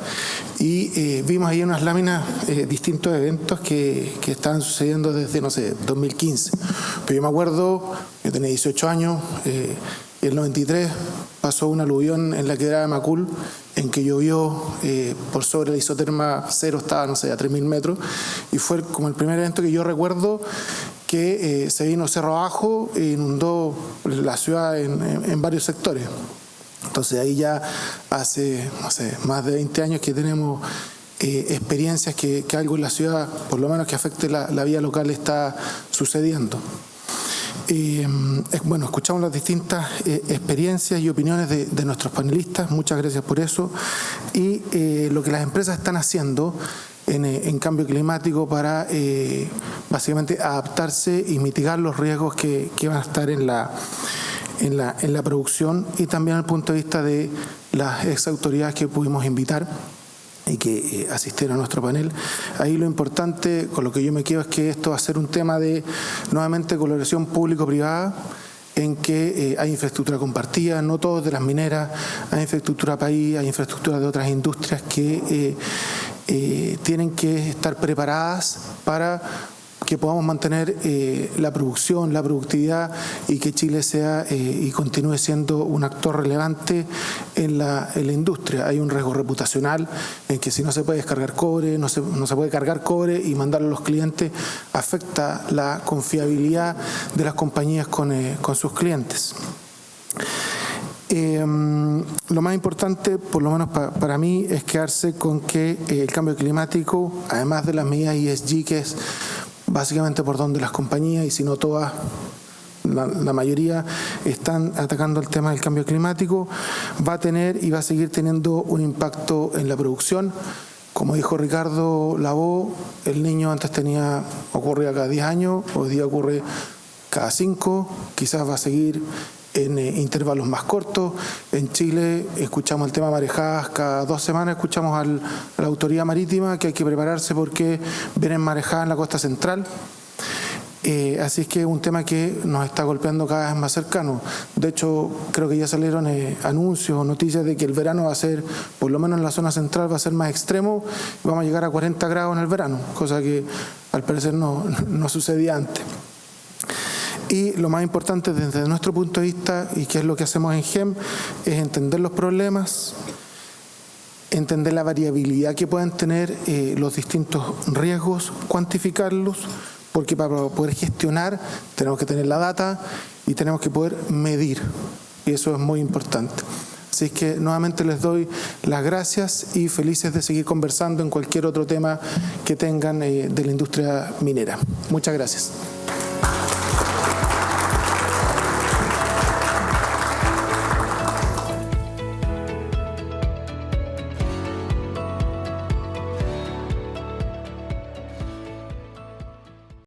Y vimos ahí unas láminas, distintos eventos que estaban sucediendo desde, 2015. Pero yo me acuerdo, yo tenía 18 años, y el 93 pasó un aluvión en la quebrada de Macul, en que llovió por sobre la isoterma cero, estaba, a 3.000 metros, y fue como el primer evento que yo recuerdo que se vino cerro abajo e inundó la ciudad en varios sectores. Entonces ahí ya hace, más de 20 años que tenemos experiencias que algo en la ciudad, por lo menos que afecte la vida local, está sucediendo. Bueno, escuchamos las distintas experiencias y opiniones de nuestros panelistas, muchas gracias por eso, y lo que las empresas están haciendo en cambio climático para básicamente adaptarse y mitigar los riesgos que van a estar en la producción, y también al punto de vista de las exautoridades que pudimos invitar y que asistieron a nuestro panel. Ahí lo importante, con lo que yo me quedo, es que esto va a ser un tema de, nuevamente, colaboración público-privada, en que hay infraestructura compartida, no todo de las mineras, hay infraestructura país, hay infraestructura de otras industrias que tienen que estar preparadas para que podamos mantener la producción, la productividad, y que Chile sea y continúe siendo un actor relevante en la industria. Hay un riesgo reputacional en que si no se puede descargar cobre, no se puede cargar cobre y mandarlo a los clientes, afecta la confiabilidad de las compañías con sus clientes. Lo más importante, por lo menos para mí, es quedarse con que el cambio climático, además de las medidas ESG, que es básicamente por donde las compañías, y si no todas, la mayoría, están atacando el tema del cambio climático, va a tener y va a seguir teniendo un impacto en la producción. Como dijo Ricardo Lavó, el niño antes ocurría cada 10 años, hoy día ocurre cada 5, quizás va a seguir en intervalos más cortos. En Chile escuchamos el tema de marejadas, cada 2 semanas escuchamos a la autoridad marítima que hay que prepararse porque vienen marejadas en la costa central. Así es que es un tema que nos está golpeando cada vez más cercano. De hecho, creo que ya salieron anuncios o noticias de que el verano va a ser, por lo menos en la zona central, va a ser más extremo, y vamos a llegar a 40 grados en el verano, cosa que al parecer no sucedía antes. Y lo más importante desde nuestro punto de vista, y que es lo que hacemos en GEM, es entender los problemas, entender la variabilidad que pueden tener los distintos riesgos, cuantificarlos, porque para poder gestionar tenemos que tener la data y tenemos que poder medir, y eso es muy importante. Así es que nuevamente les doy las gracias y felices de seguir conversando en cualquier otro tema que tengan de la industria minera. Muchas gracias.